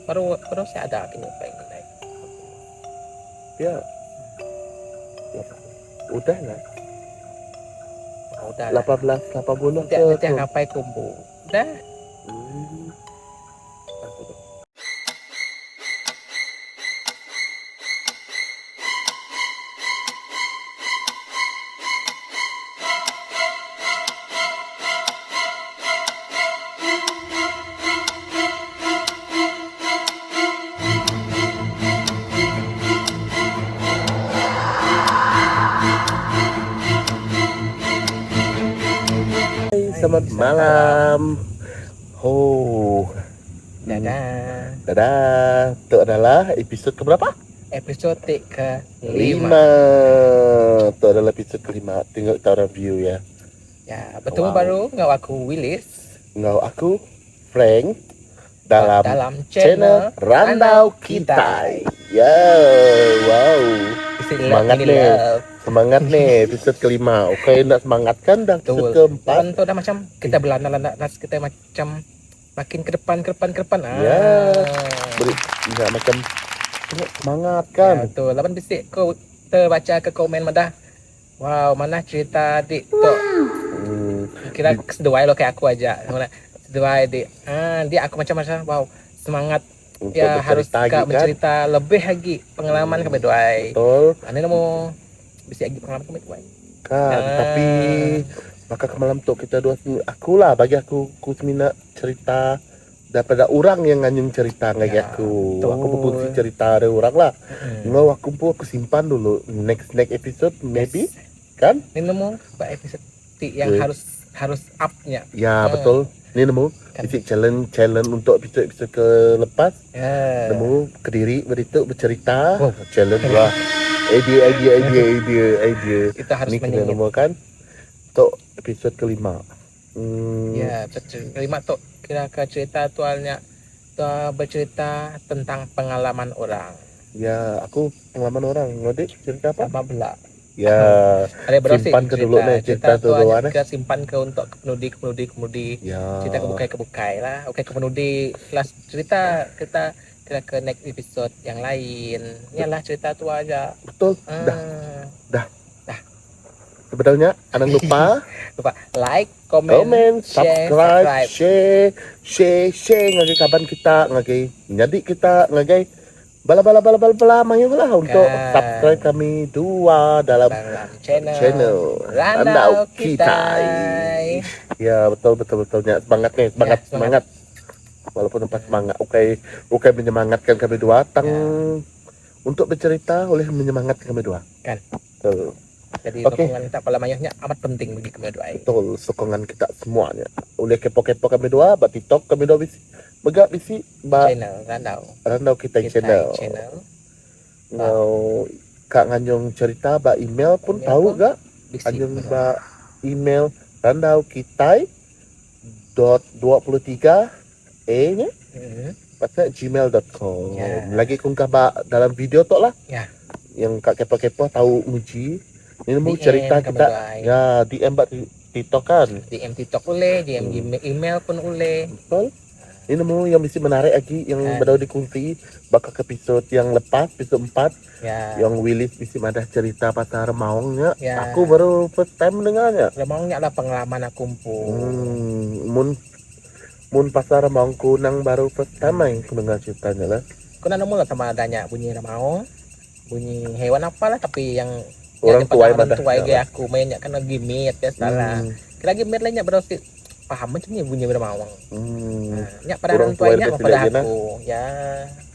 baru saya ada kini pengen naik. Ya, ya, udah lah. Udah lah. 18 Nanti ke ngapain kumpul. Udah. Hmm. Selamat malam. Dadah. Dadah. Itu adalah episod keberapa? Episode ke-5. 5. Itu adalah episod ke-5. Tengok kita review ya. Ya, bertemu baru dengan aku Willis. Dengan aku Frank dalam channel Randau Kitai. Ya, wow. Semangat nih episode ke-5. Oke, nak semangatkan dah episode ke-4. Kan tuh udah macam kita belanda kita macam makin ke depan. Ya. Enggak macam semangat kan. Ya, tuh 8 bisik kau terbaca ke komen madah. Wow, mana cerita dik tuh. Kira sedua lo kayak aku aja. Sedua dik. Dia aku macam wow, semangat Untuk ya harus mencerita lebih lagi pengalaman kami doai. Betul. Ane mau bisa lagi pengalaman kami doai. Kan, tapi maka kemalam tu kita dua akulah bagi aku semina cerita daripada orang yang nganyung cerita ngagi aku. Aku pun si cerita ada orang lah. Ngau aku pun aku simpan dulu next episode maybe kan? Ini nemu episode yang harus up-nya. Ya, betul. Ini nemu isi challenge untuk episode ke lepas. Nemu Kediri bercerita. Challenge lah. Idea. Itu harus nemu kan untuk episode ke-5. Ya, kelima tuh kira-kira cerita tualnya bercerita tentang pengalaman orang. Ya, aku pengalaman orang. Ngodik cerita apa? Apa pula? Ya, simpan ke dulu nih cerita tu dulu ke simpan ke untuk kemudi. Ya. Cerita kebukai lah. Oke, kemudi kelas cerita kita ke next episode yang lain. Inilah cerita tu aja. Betul. Dah. Sebenarnya jangan lupa like, comment, subscribe, share ngagi kaban kita ngagi jadi kita ngagi bala mayu lah untuk subscribe kami dua dalam channel Randau Kitai. Ya, betul semangat nih, semangat. Walaupun tempat semangat, oke menyemangatkan kami dua untuk bercerita oleh menyemangatkan kami dua. Kan. Betul. Jadi sokongan kita pada mayahnya amat penting bagi kami dua. Betul, sokongan kita semuanya. Oleh kepo-kepo kami dua, buat TikTok kami dua bisi channel Randau Kitai channel. Mau Kak nganyong cerita ba email pun tahu gak? Nganyong ba email Randau Kitai .23 nya pasal gmail.com. Lagi kung ba dalam video tok lah. Ya. Yang Kak kepo-kepo tahu muji. Ini mau cerita kita ya DM buat TikTok kan. DM TikTok boleh, DM email pun boleh. Betul. Ini mau yang mesti menarik lagi yang baru dikunci bakal ke episode yang lepas episode 4 yang Willis mesti ada cerita pasar Maungnya. Aku baru first time mendengarnya. Maungnya lah pengalaman aku mun pasar Maung Kunang baru first time yang aku dengar ceritanya lah. Kuna nemu lah sama adanya bunyi Maung, bunyi hewan apalah tapi yang orang tua kayak aku mainnya kan lagi gimit ya salah. Kira gimit lainnya berarti paham macam ni bunyi bermawang. Nya pada orang tuanya pada aku ya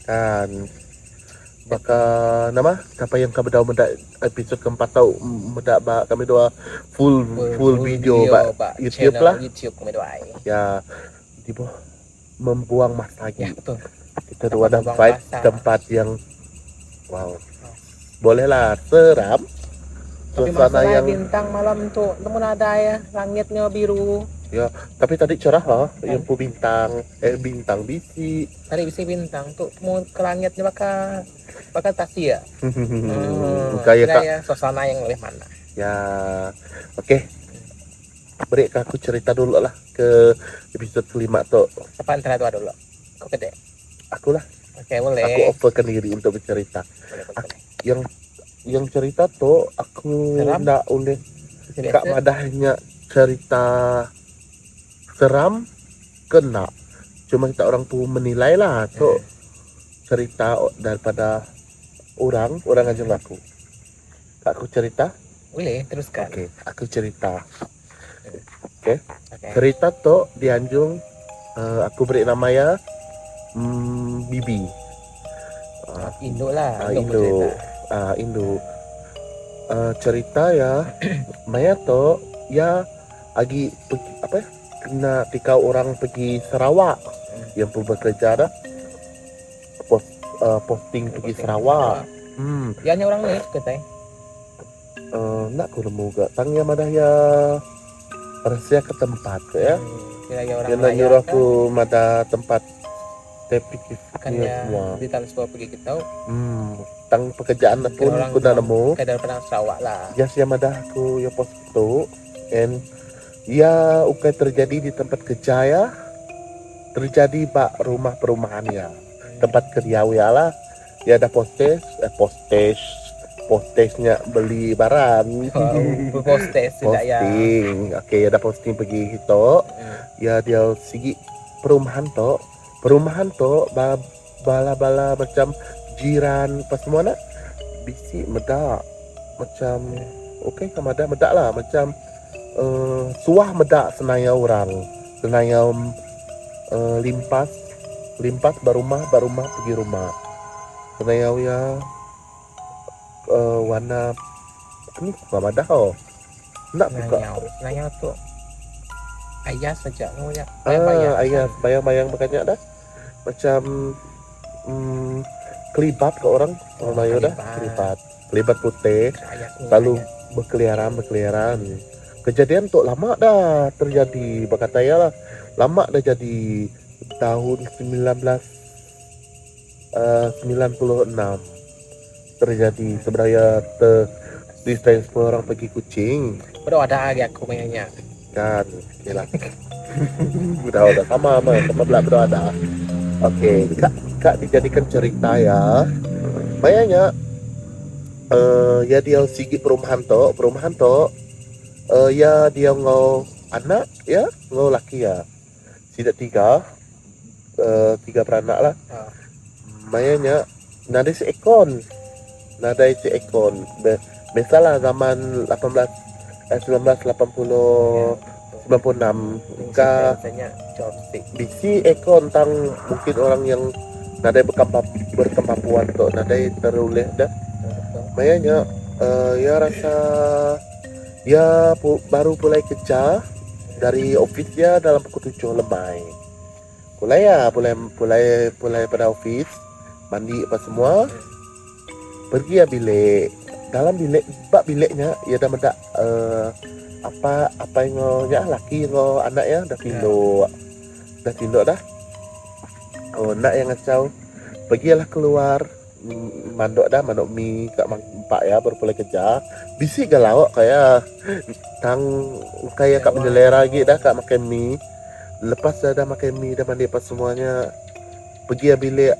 kan. Maka nama siapa yang kami tahu mendak episode keempat tahu mendak kami doa full video YouTube lah. YouTube kami doa. Ya tiba membuang masa lagi. Ya, betul. Kita dua dapat tempat yang wow. Bolehlah seram. Tapi masalah yang bintang malam tuh namun ada ya langitnya biru. Ya, tapi tadi cerah lah, yang pu bintang bisi. Tadi bisi bintang tuh mau ke langitnya bakal tasi ya. Kayak suasana yang lebih mana. Ya, oke. Beri aku cerita dulu lah ke episode 5 tuh. Apa antara dua dulu? Kok gede? Aku lah. Oke, Aku boleh. offerkan diri untuk bercerita. Boleh, boleh. Yang cerita tuh aku Seram? ndak boleh. Kak Biasa. madahnya cerita seram kena. Cuma kita orang tuh menilai lah tuh cerita daripada orang aja aku. Kak aku cerita. Boleh, teruskan. Oke, aku cerita. Oke. Oke. Cerita tuh di Anjung, aku beri nama ya Bibi. Indo lah, Indo Indo. cerita. Indo. Cerita ya, Maya tuh ya lagi pergi, apa ya? Kena tikau orang pergi Sarawak yang pun bekerja dah. Posting pergi Sarawak. Ya hanya orang ni katanya. Nak aku nemu gak tangnya madah ya rahasia ke tempat ya. Kira orang Yang nak Melayu nyuruh kan? aku mada tempat tepik Bukannya semua. di transport pergi kita tahu. Tang pekerjaan pun aku dah nemu. Kadang pernah Sarawak lah. Ya siya madah aku ya post itu and ya ukai terjadi di tempat kerja ya. Terjadi pak rumah perumahan ya. Tempat kerja ya lah. Ya ada postesnya beli barang. Postes tidak ya. Posting. Oke, ada posting pergi itu. Ya dia segi perumahan to. Perumahan to bala-bala macam jiran pas semua nak bisi medak macam okey sama ada medak lah macam suah medak senaya orang. Senaya limpas barumah pergi rumah. Senaya ya warna ini sama ada nak buka Nanya tu ayah saja ya. ayah bayang makanya dah macam kelibat ke orang Melayu dah kelibat putih lalu berkeliaran kejadian tuh lama dah terjadi berkata ya lah lama dah jadi tahun 1996 terjadi sebenarnya di transfer orang pergi kucing baru ada lagi aku mainnya kan gila udah sama belak ada oke kak dijadikan cerita ya bayangnya ya dia sigi perumahan to ya dia ngau anak ya ngau laki ya tidak tiga beranak lah bayangnya nada seekon biasalah zaman 1980 96 ka bisi ekon tang mungkin orang yang nadai berkemampuan tuh nadai terulih dah makanya ya rasa ya baru mulai kerja dari office ya dalam pukul 7 lemai mulai pada office mandi apa semua pergi ya bilik dalam biliknya ya dah mendak apa yang ya laki yang anak ya dah tinduk dah nak yang ngacau pergilah keluar mandok mi kat empat ya baru boleh kerja bisi galau kayak kat menjelera lagi dah kat makan mi lepas dah makan mi dah mandi apa semuanya pergi bilik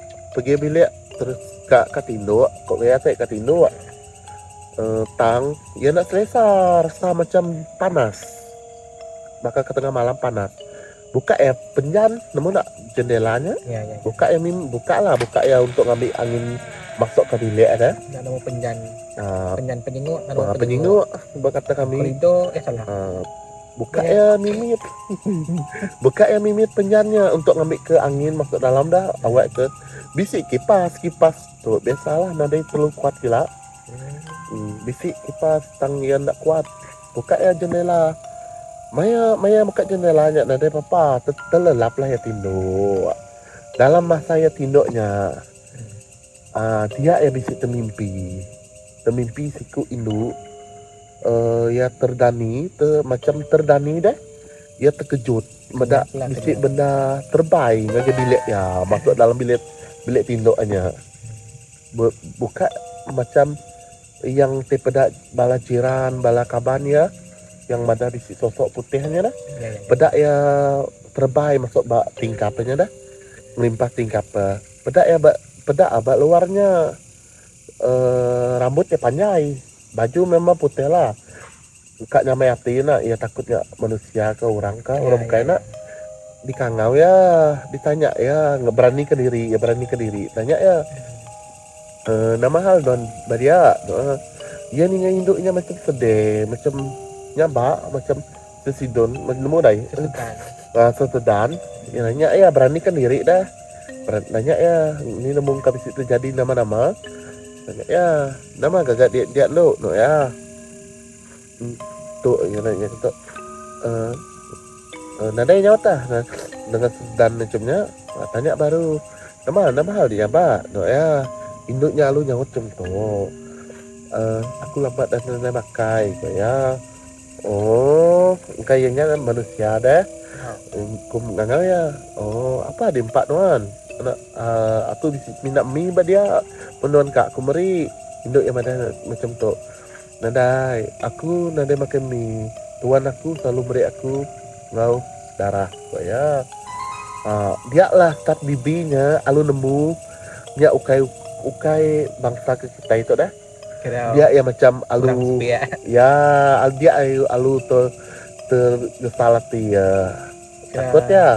terus kat tinduk kok biasa kat tinduk tang ya nak selesa rasa macam panas maka ke tengah malam panas buka ya penjan nemu nak jendelanya buka ya untuk ngambil angin masuk ke bilik ada nemu penjan penyinguk berkata kami buka ya mimit penjannya untuk ngambil ke angin masuk dalam dah awak ke bisik kipas tuh biasalah nadai perlu kuat gila bisik kipas tanggian tak kuat buka ya jendela Maya buka jendelanya nadai papa terlelap lah ya tinduk dalam masa ya tinduknya dia ya bisik termimpi siku induk ya macam terdani deh ya terkejut bisik benda terbang aja bilik ya masuk dalam bilik tinduknya buka macam yang tepedak bala jiran bala kaban ya yang ada bisik sosok putihnya dah bedak ya terbang masuk tingkapnya dah melimpas tingkap Pedak ya, pedak abak luarnya rambutnya panjang, baju memang putih lah. Kak nyamai hati nak, ya takutnya manusia ke orang kah, Ya, orang ya, kayak ya. nak dikangau ya, ditanya ya, nggak berani ke diri, ya berani ke diri, tanya ya, nama hal don, badia, ya nih induknya macam sedih, macam nyabak, macam sesidon, macam mudai, Sesukan. sesudan, ya nanya ya berani ke diri dah, nanya ya, ini nemu kabis itu jadi nama-nama, nanya ya, nama gagak dia lo, no ya. Tuh ya nanya itu nadanya nyata nah, dengan sedan macamnya tanya baru nama hal dia mbak no ya induknya lu nyaut tuh aku lambat dan nenek makai ya oh kayaknya manusia deh kum nggak ya oh apa di empat nuan anak aku minta mie mbak dia penuan kak aku meri induk yang ada macam tuh nadai aku nadai makan mie tuan aku selalu beri aku ngau darah ya dia lah start bibinya alu nemu dia ukai bangsa ke kita itu dah Kira dia ya macam kurang alu setia. ya dia alu tergesalati ya takut Kira ya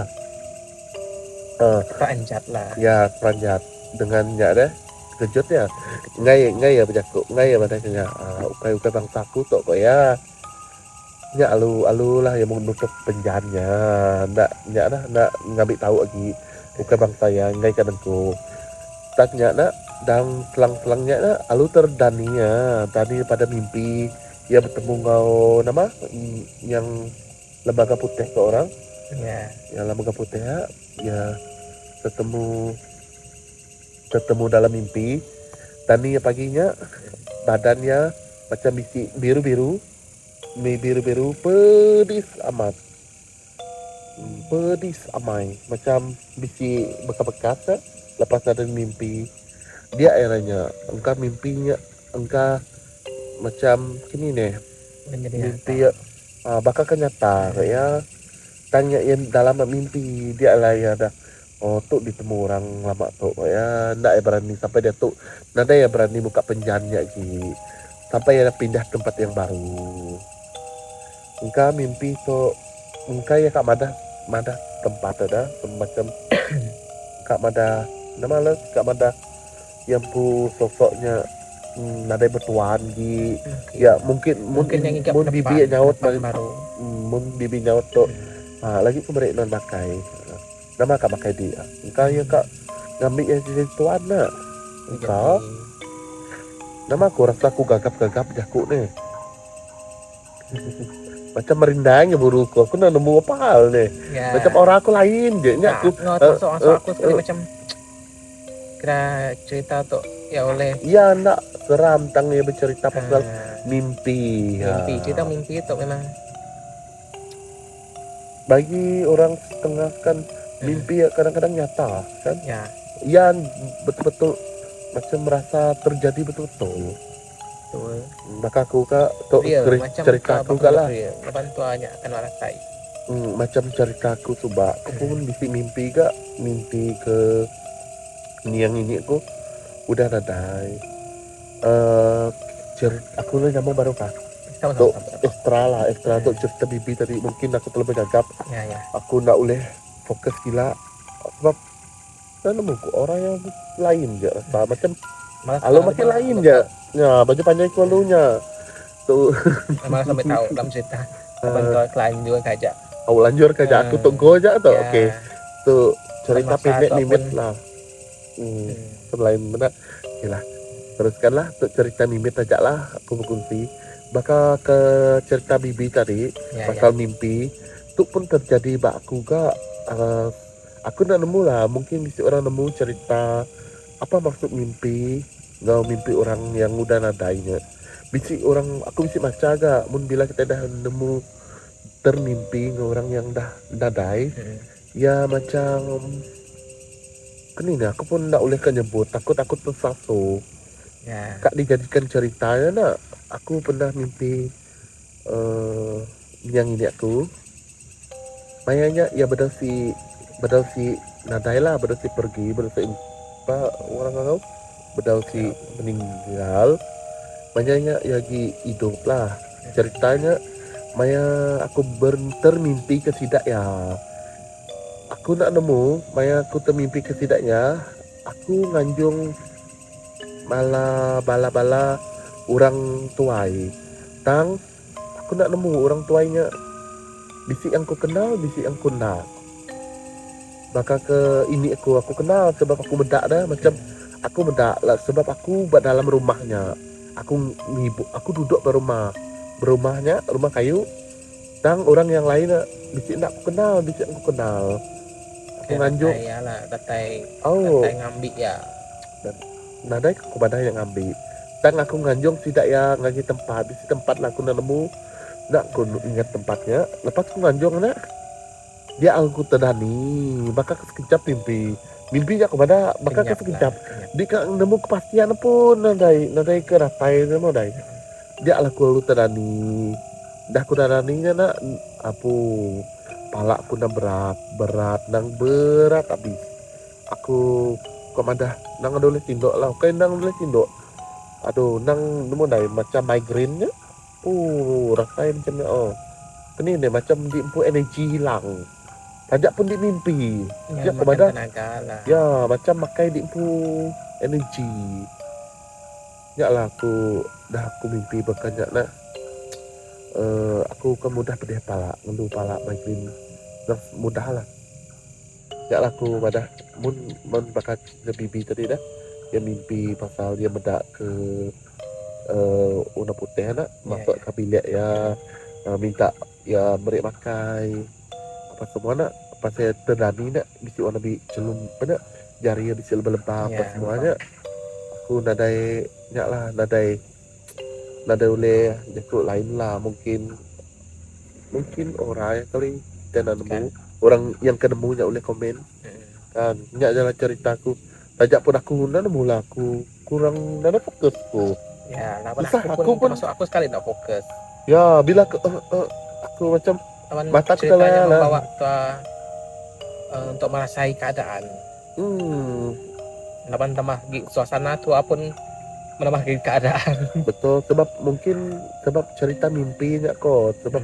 peranjat lah. ya peranjat dengan ya deh kejut ya ngay ya berjaku ngay ya padanya ukai bangsaku tuh kok ya alu lah yang menutup penjahannya ndak ngambil tahu lagi ukai bangsa ya ngay kadangku tanya nak dan selang-selangnya nak alu terdania tadi pada mimpi ya bertemu kau nama yang lembaga putih ke orang Ya. yang lembaga putih ya ketemu dalam mimpi tani paginya badannya macam bisi biru-biru pedis amat pedis amai macam bisi bekas-bekas lepas ada mimpi dia airnya engkau mimpinya engkau macam gini nih Menjadi mimpi nyata. ya bakal kenyata ya tanya yang dalam mimpi dia lah ya dah oh tuh ditemu orang lama tuh ya ndak ya berani sampai dia tuh nada ya berani buka penjanya lagi sampai ya pindah tempat yang baru engkau mimpi tuh engkau ya kak madah tempat ada semacam kak madah nama lah kak madah yang pu sosoknya nada bertuan di ya mungkin yang ingat mun bibi nyaut baru. mun bibi nyaut tuh lagi aku beri non pakai nama kak pakai dia engkau ya kak ngambil yang jadi tuan nak engkau nama aku rasa aku gagap jaku nih macam merindangnya buruku aku nak nemu apa hal nih Ya. macam orang aku lain je nya aku masuk aku sekali macam kira cerita tuh ya oleh iya nak seram tang ya bercerita pasal mimpi cerita mimpi itu memang bagi orang setengah kan mimpi ya kadang-kadang nyata kan ya iya betul-betul macam merasa terjadi betul-betul betul maka aku kak tuh cerita aku kak lah bantuannya akan rasai macam cerita aku coba aku pun bisa mimpi kak mimpi ke ini aku udah nadai aku lah nama baru kak tuh ekstra tuh cerita bibi tadi mungkin aku terlalu gagap ya. Aku nak boleh fokus gila sebab saya nemu orang yang lain je rasa macam alu makin lain je ya baju panjang kualunya tuh malah sampai tahu dalam cerita bantuan klien juga kajak aku lanjur kerja aku tuh go aja tuh ya. oke tuh cerita Masa pendek ataupun mimit lah selain benar lah teruskanlah tuh cerita mimit aja lah aku berkunci bakal ke cerita bibi tadi pasal mimpi itu pun terjadi bak aku gak aku nak nemu lah mungkin bisa orang nemu cerita apa maksud mimpi nggak mimpi orang yang udah nadainya bisi orang aku bisa baca gak mun bila kita dah nemu termimpi orang yang dah nadai ya macam ini nih aku pun ndak boleh nyebut takut tersatu kak dijadikan ceritanya nak aku pernah mimpi yang ini aku mayanya ya badal si nadai lah badal si pergi badal si apa orang kau bedau si meninggal banyak lagi hidup lah ceritanya Maya aku termimpi ke sidak ya aku nak nemu Maya aku termimpi ke sidaknya aku nganjung malah bala-bala orang tuai tang aku nak nemu orang tuainya bisi yang ku kenal bisi yang ku nak bakal ke ini aku kenal sebab aku bedak dah macam aku bedak lah sebab aku dalam rumahnya aku duduk berumahnya rumah kayu dan orang yang lain bisi nak aku kenal aku nganjuk ya lah datai oh ngambil ya nadai aku badai yang ngambil dan aku nganjung tidak ya ngagi tempat di tempat lah aku nak nemu nak aku ingat tempatnya lepas aku nganjung nak dia aku terdani bakal sekejap mimpinya aku pada bakal sekejap dia kan nemu kepastian pun nadai ke rapai nemu dai dia aku terdani dah aku terdaninya nak aku pala aku nak berat nang berat habis aku komadah nang boleh tindok lah kayak nang boleh tindok aduh nang nemu dai macam migrainnya rasain macam oh ini deh macam di energi hilang tajak pun di mimpi ya komadah ya macam makai di energi ya lah aku mimpi berkanya nak aku kan mudah pedih pala ngendu pala migrain mudah lah ya lah aku pada mun bakat bibi tadi dah dia mimpi pasal dia mendak ke warna putih nak masuk ke bilik ya minta ya beri makai apa semua nak pas saya terdani nak bisi warna bi celum pada jari bisi lebah apa semuanya aku nadai oleh jakut lain lah mungkin orang yang kali kita nemu orang yang kenemunya oleh komen kan nyak jalan ceritaku tajak pun aku nemu lah aku kurang nada fokusku ya lah aku pun masuk aku sekali tak fokus ya bila aku macam mata ceritanya membawa untuk merasai keadaan lapan tambah suasana tu pun menambah keadaan betul sebab cerita mimpinya kok sebab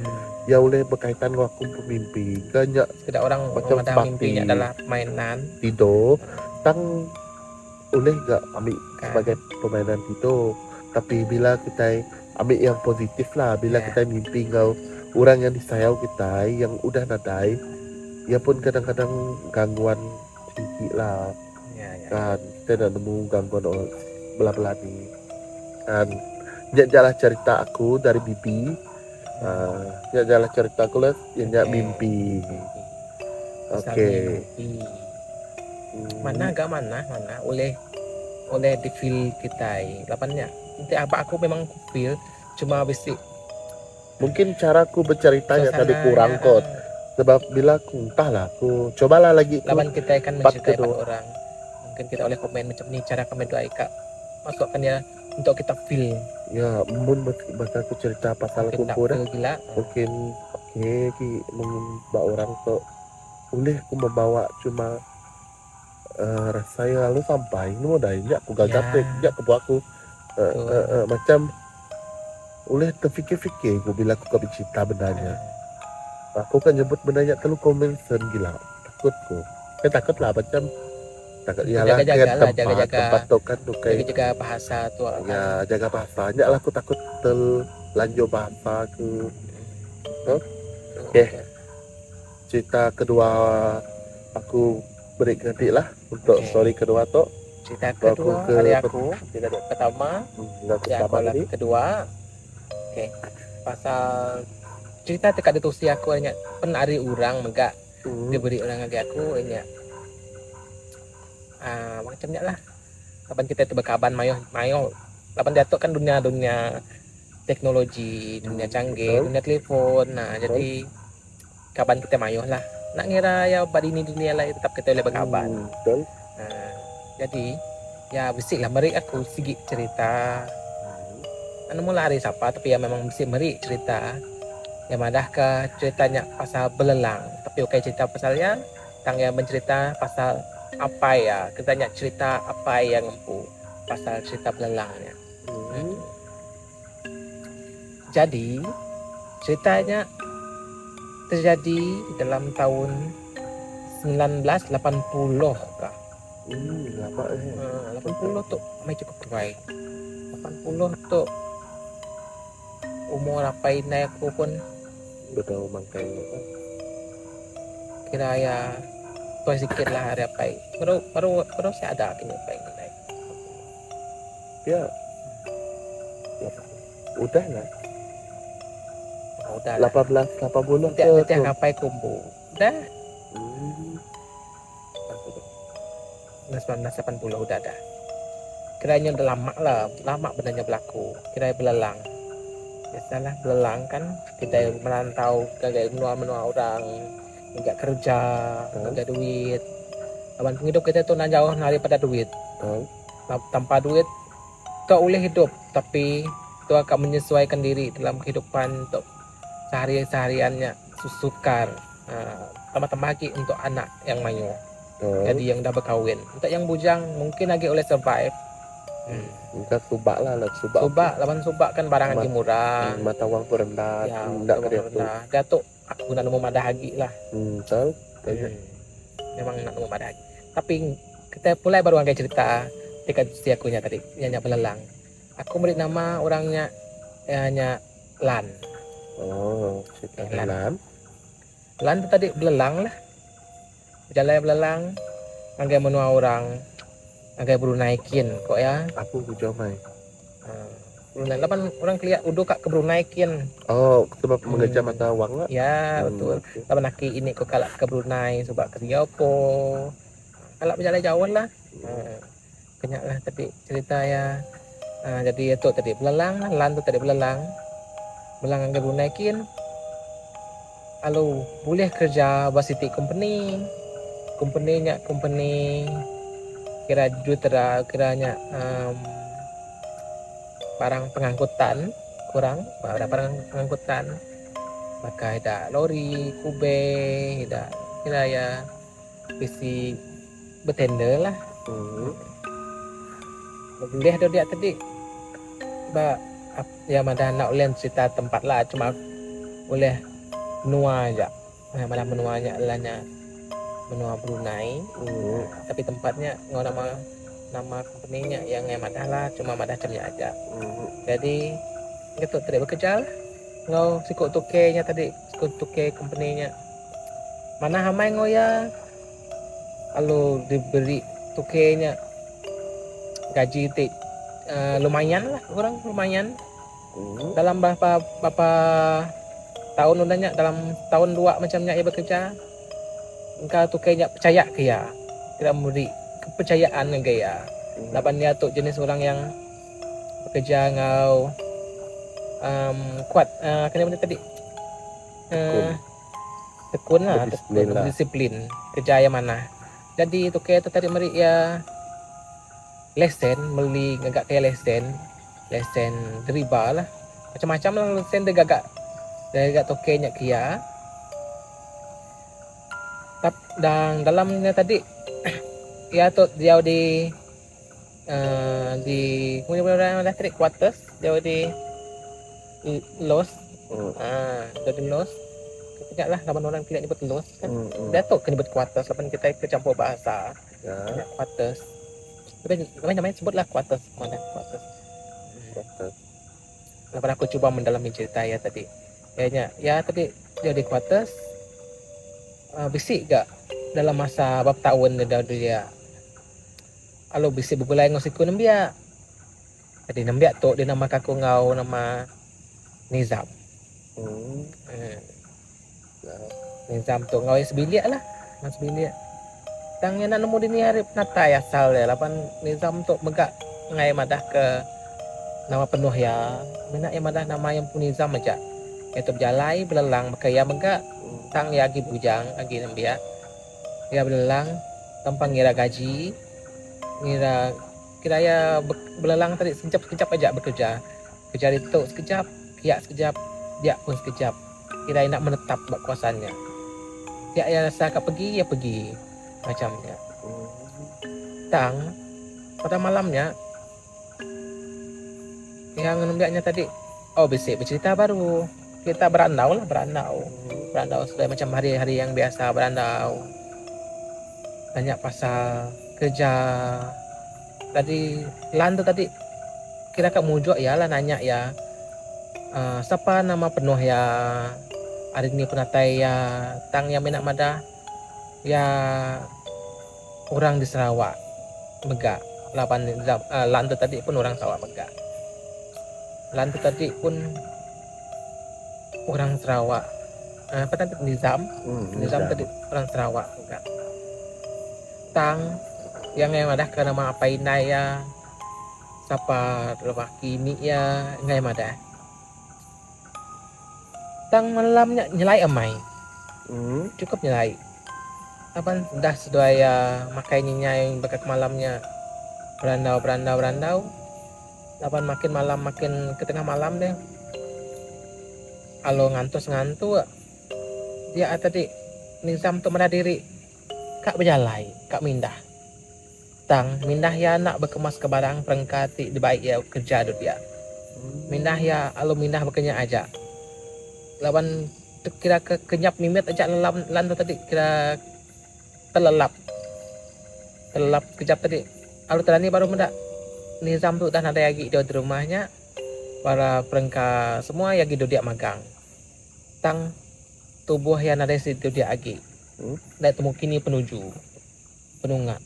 ya oleh berkaitan dengan aku pemimpi banyak tidak orang macam mimpinya adalah mainan tidur tang oleh gak ambil sebagai permainan tidur tapi bila kita ambil yang positif lah bila kita mimpi ngau orang yang disayang kita yang udah nadai ya pun kadang-kadang gangguan sedikit lah kan kita dah nemu gangguan orang belah-belah ni kan jalan cerita aku dari bibi jalan cerita aku lah yang mimpi mana oleh di feel kita lapannya nanti apa aku memang feel cuma besi mungkin caraku berceritanya tadi kurang kot sebab bila aku entahlah aku cobalah lagi lapan kita akan menceritakan orang mungkin kita oleh komen macam ni cara kami doa Ika masukkan ya untuk kita feel ya mun bakal aku cerita pasal kumpul dah mungkin mbak orang tu boleh aku membawa cuma rasanya lalu sampai ini mau dah aku gagal aku buat aku macam oleh terfikir-fikir aku bila aku kau cerita bendanya aku kan nyebut bendanya terlalu komen gila takutku takut lah macam takut ialah tempat tu kan tu kayak jaga bahasa tu ya jaga bahasanya lah aku takut terlanjur bahasa aku cerita kedua aku beri ganti lah untuk story kedua tu cerita kedua hari aku cerita pertama lagi kedua pasal cerita dekat detusi aku hanya penari orang megak dia beri orang lagi aku hanya macamnya lah kapan kita itu berkaban mayo kapan diatur kan dunia teknologi dunia canggih dunia telepon jadi kapan kita mayo lah nak ngira ya pada ini dunia lah tetap kita boleh berkaban jadi ya bisik lah meri aku sigi cerita mula hari siapa tapi ya memang mesti meri cerita yang madah ke ceritanya pasal belelang tapi cerita pasalnya tang yang mencerita pasal apa ya, kita tanya cerita apa yang empu pasal cerita belelangnya. Jadi ceritanya terjadi dalam tahun 1980 kah? Lama 80 tuh may cukup kuai. 80 tuh umur apa ini aku pun betul mangkai. kira ya tua sedikit lah hari apa. Baru saya ada kini apa ini. Ya. Udah lah. Udah lah. 80 Nanti ngapai kumpul. Udah. 1980 udah ada. Kiranya udah lama benarnya berlaku. Kira belelang. Biasalah belelang kan kita merantau kagak menua orang, enggak kerja, enggak duit. Lawan hidup kita tuh jauh daripada duit. Tanpa duit tak boleh hidup, tapi itu akan menyesuaikan diri dalam kehidupan untuk sehariannya sukar. Tambah-tambah lagi untuk anak yang mayu. Jadi yang dah berkahwin. Untuk yang bujang mungkin lagi oleh survive. Enggak subak lah lawan subak kan barang lagi murah. Mata uang tu rendah. Ya, Enggak mata uang rendah. Dia tuh aku nak nemu madah lagi lah. Betul. Memang nak nemu madah lagi. Tapi kita mulai baru angkat cerita ketika si akunya tadi nyanyi belelang. Aku beri nama orangnya hanya Lan. Cerita Lan. Lan tu tadi belelang lah. Berjalan belelang, angkai menua orang, angkai berunaikin kok ya. Apa hujau mai? Brunei, lapan orang kelihat udah kak ke Bruneikin. Sebab mengejar mata uang lah. Ya betul. Lapan laki ini kok kalak ke Brunei, sebab kerja apa? Kalak berjalan jauh lah. Kenyak lah tadi cerita ya. Jadi itu tadi belelang, Lan tu tadi belelang angkai Bruneikin. Halo, boleh kerja Basiti Company. Company kira jutera kiranya barang pengangkutan kurang ada barang pengangkutan maka ada lori kube ada kira ya visi bertender lah. Boleh dia tadi ya mana nak ulen cerita tempat lah cuma boleh menua aja mana menuanya alanya benua Brunei. Tapi tempatnya nggak nama company-nya yang madah lah cuma madah ceria aja. Jadi gitu tidak bekerja lah nggak sikut tukenya tadi sikut tuke company-nya mana hamai ngoya lalu diberi tukenya gaji lumayan lah orang lumayan dalam berapa tahun udahnya dalam tahun 2 macamnya ia bekerja. Engkau tu kayak percaya ke ya tidak memberi kepercayaan ke ya. Lapan dia tu jenis orang yang bekerja ngau kuat kenapa tadi tekun lah disiplin kerja yang mana. Jadi tu kayak tu tadi meri ya lesen beli agak kayak lesen deriba lah macam-macam lah lesen dia gagak tokenya kia. Dan dalamnya tadi ya tuh jauh di kemudian tadi quarters jauh di los jadi los tidak lah 8 orang tidak nyebut los kan dia tuh nyebut quarters lapan kita kecampur bahasa quarters tapi namanya sebutlah quarters mana quarters. Lapan aku coba mendalami cerita ya tadi ya tadi jauh di quarters bisik gak dalam masa berapa tahun dia alo bisik berbulai ngosiku nambia jadi nambia tu dia nama kaku ngau nama Nizam. Nizam tu ngau sebiliak lah mas biliak tangnya nak nemu dini hari nata ya asal ya lapan Nizam tu megak ngai madah ke nama penuh ya minat yang madah nama yang pun Nizam aja itu berjalai belelang maka ya megak tang ya agi bujang agi nambia ya belelang tanpa ngira gaji ngira kira ya belelang tadi sekejap aja bekerja itu sekejap ya sekejap dia pun sekejap kira nak menetap buat kuasanya ya rasa pergi macamnya Tang pada malamnya yang nembiaknya tadi, oh bisik bercerita baru. Kita berandau sudah macam hari-hari yang biasa berandau. Tanya pasal kerja tadi, Lan tuh tadi kira kak mujok ya lah nanya ya, siapa nama penuh ya hari ini penatai ya tang yang minat madah ya orang di Sarawak Megak 8 Lan tuh tadi pun orang Sarawak Megak. Lan tuh tadi pun orang Sarawak, apa tadi Nizam Nizam. tadi orang Sarawak Megak. Tang yang ada ke nama apa ini ya siapa lepas kini ya ngai ada tang malamnya nyelai amai cukup nyelai apa dah sedaya makainya yang bekat malamnya berandau lapan makin malam makin ke tengah malam deh alo ngantuk dia tadi Nizam tuh diri kak berjalai kak mindah tang mindah ya nak berkemas ke barang perengkati di baik ya kerja dia mindah ya alo mindah bekerja aja lawan kira kenyap mimit aja lan tadi kira terlelap kejap tadi alo terani baru mendak Nizam tuh dan ada lagi di rumahnya para perengka semua ya gitu dia magang tang tubuh yang ada situ dia lagi dan temu kini penunggak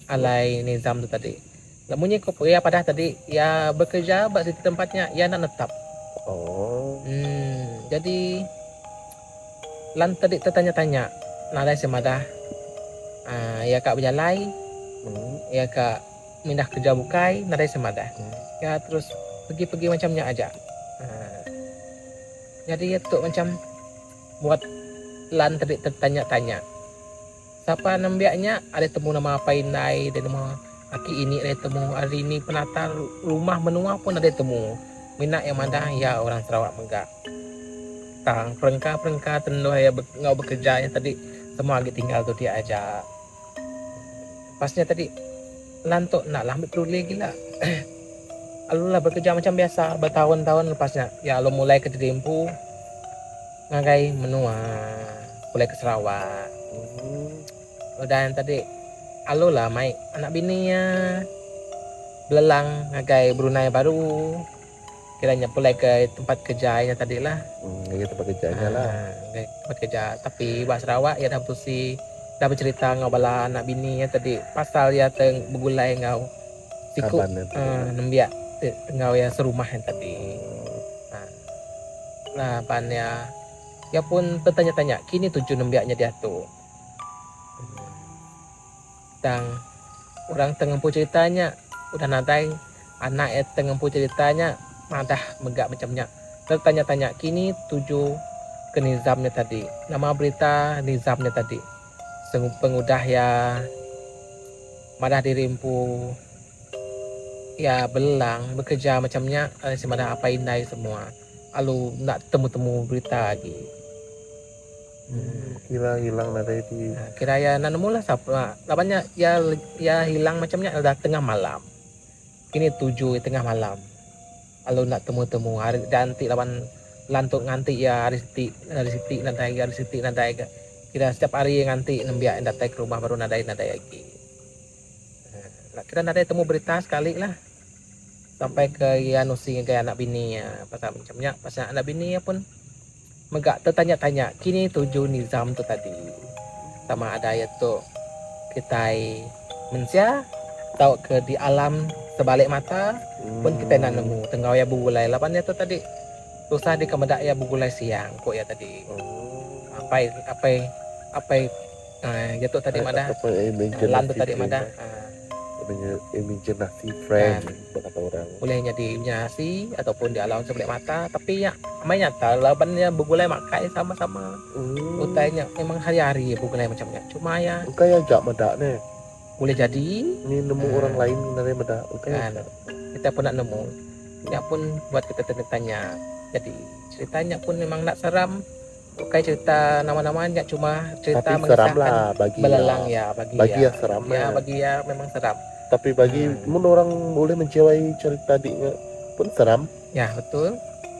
alai Nizam tu tadi. Lamunnya kau ya pada tadi ya bekerja di tempatnya ya nak netap. Jadi lan tadi tertanya-tanya nalai semadah. Ya kak berjalai. Ya kak mindah kerja bukai nalai semadah. Ya terus pergi-pergi macamnya aja. Jadi ya tu macam buat lan tadi tertanya-tanya. Siapa nambiaknya ada temu nama apa inai dan nama aki ini ada temu hari ini penata rumah menua pun ada temu minat yang mana ya orang Sarawak Megak tang perengka tendu ya ngau bekerja tadi semua lagi tinggal tu dia aja pasnya tadi lantuk nak lah ambil perlu gila alulah bekerja macam biasa bertahun-tahun lepasnya ya lo mulai ke Dempu ngagai menua mulai ke Sarawak udah yang tadi alo lah mai anak bininya belelang ngagai Brunei baru kiranya pulai ke tempat kerjanya tadi lah ke tempat kerjanya lah tempat kerja tapi bahasa Sarawak ya dah dah bercerita ngau bala anak bininya tadi pasal ya teng begulai ngau siku nembiak ngau ya serumah yang tadi lah pan ya pun bertanya-tanya kini tujuh nembiaknya dia tuh tang orang tengah ceritanya udah nadai anak tengah ceritanya madah megak macamnya tertanya-tanya kini tuju ke Nizamnya tadi nama berita Nizamnya tadi pengudah ya madah dirimpu ya belang bekerja macamnya si madah apa indai semua lalu nak temu-temu berita lagi hilang dari di kira ya nanemu lah siapa lapannya ya hilang macamnya udah tengah malam kini 7 tengah malam lalu nak temu hari ganti lawan lantuk nganti ya hari siti nadai kira setiap hari nganti nembiak datang ke rumah baru nadai lagi kira nadai temu berita sekali lah sampai ke ya nusi kayak anak bini ya pasal macamnya pasal anak bini ya pun megak tertanya-tanya kini tujuh Nizam tu tadi sama ada ya tu kita mensia tahu ke di alam sebalik mata pun kita nak nemu tengah ya bugulai lapannya tu tadi susah di kemedak ya bugulai siang kok ya tadi apa ya tu tadi madah lan tu tadi madah imajinasi friend kata orang boleh jadi imajinasi ataupun di alam sebelah mata tapi ya main nyata labannya begulai makai sama-sama utainya memang hari-hari begulai macamnya cuma ya kayak jak medak nih boleh jadi ini nemu orang lain dari medak kan kita pun nak nemu ya pun buat kita tanya jadi ceritanya pun memang nak seram Bukan cerita nama-namanya, cuma cerita Tapi seram mengisahkan lah bagi belalang ya. ya bagi, Bagi ya. ya seram Ya lah. bagi ya memang seram. Tapi bagi mun orang boleh menjiwai cerita adiknya pun seram. Ya betul.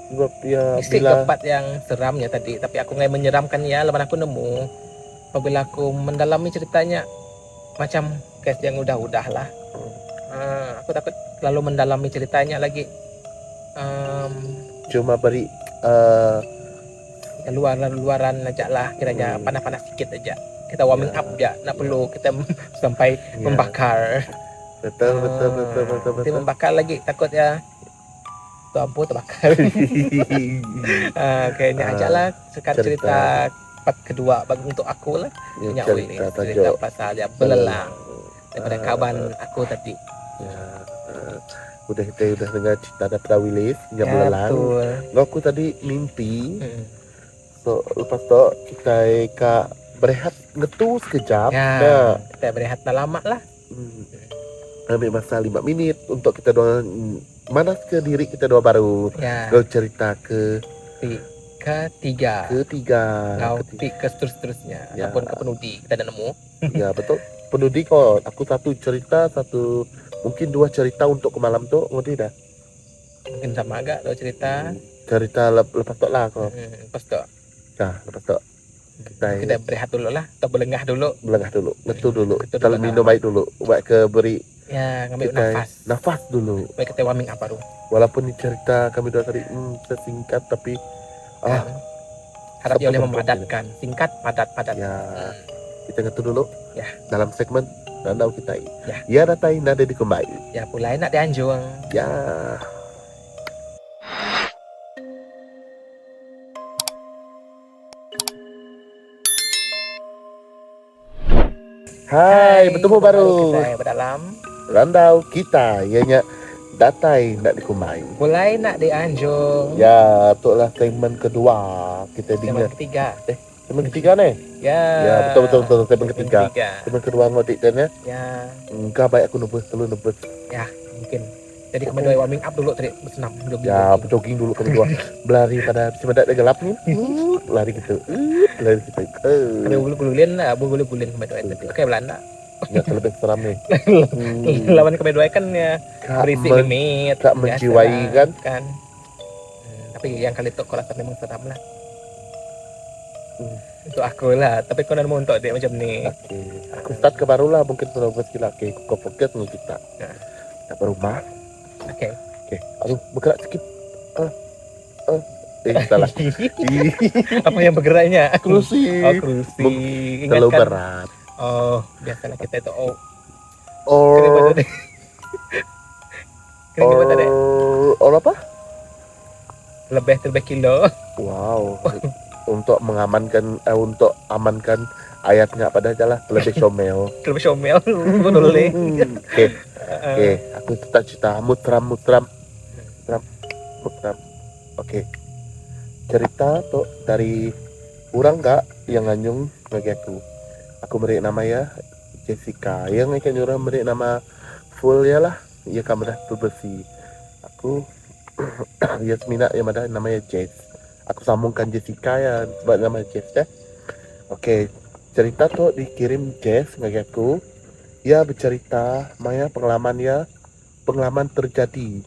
Sebab ya Isi bila keempat yang seramnya tadi, tapi aku nggak menyeramkan ya. Lepas aku nemu, apabila aku mendalami ceritanya, macam case yang udah lah. Aku takut lalu mendalami ceritanya lagi. cuma beri Luaran aja lah, kiranya panas-panas sedikit aja. Kita warming Ya. up aja, nggak perlu kita sampai Ya. membakar. betul. Nanti membakar lagi takut ya. Tuh ampun terbakar. Kayaknya aja lah sekarang cerita part kedua bagi untuk aku lah. Ya, Cerita tajuk pasal ya belalang daripada kawan aku tadi. ya, kita udah dengar cerita daripada Willis yang Ya belalang. betul. Aku tadi mimpi. So lepas tu kita berehat ngetu sekejap. Ya, kita berehat lama lah. Ambil masa 5 minit untuk kita doa manas ke diri kita doa baru. Ya. Lalu cerita ketiga. Kau ke seterusnya Ya. ataupun ke penudi kita dah nemu. Ya betul. Penudi kok. Aku satu cerita, mungkin 2 cerita untuk ke malam tu. Ngerti dah. Mungkin sama agak lo cerita. Cerita lepas tu lah kok. Lepas tu Lepas tu kita berehat dulu lah, atau belengah dulu. Ngetu dulu. Ngetu Kita dulu minum lah. air dulu. Buat ke beri Ya, ngambil kita nafas. dulu. Baik kita warming up baru. Walaupun ni cerita kami dua tadi sesingkat tapi Harap dia boleh sepenuh memadatkan, singkat, padat. ya kita ngetu dulu Ya. dalam segmen Nandau kita Ya. ya datai nada dikembali Ya, pulai nak dianjung. ya. Hai, bertemu baru Kita berdalam. Randau kita ianya datai nak dikembali. Pulai nak dianjung. Ya, itulah segmen kedua kita Segmen dengar. ketiga. Segmen ketiga nih. Ya, betul segmen ketiga. Segmen kedua ngodik dan ya. Ya, Enggak baik aku nebus. ya mungkin. Jadi kami dua warming up dulu tadi bersenam jogging. Ya, jogging dulu kami dua. Berlari pada semendak dah gelap nih. Lari gitu. Lari gitu. Ada bulu-bulin lah, bulu-bulin kami dua itu. Oke, Belanda. Ya, lebih seram nih. Lawan kami dua kan ya berisik mimit. Kak menjiwai kan. Tapi yang kali itu aku rasa memang seram lah. Untuk aku lah, tapi kau mau untuk dia macam ni. Oke. Aku start ke baru lah mungkin berapa kilo. Oke, kau fokus nih kita. Kita berumah. Oke. Aduh, bergerak sedikit. Salah. Apa yang bergeraknya? Kerusi. Oh, kerusi. Terlalu Ingatkan. berat. Oh, biasalah kita itu Or apa? Lebih kilo. Wow. Untuk untuk amankan ayatnya pada jalan lebih comel. Lebih comel. Boleh. Oke, aku cita-cita mutram. Oke. Cerita tuh dari orang enggak yang nganyung bagi aku. Aku beri nama ya Jessica. Yang ikan orang beri nama full ya lah. Ya kamu dah bersih. Aku Yasmina yang ada namanya Jess. Aku sambungkan Jessica ya sebab nama Jess ya. Oke, cerita tuh dikirim Jess bagi aku. Ya bercerita Maya pengalaman terjadi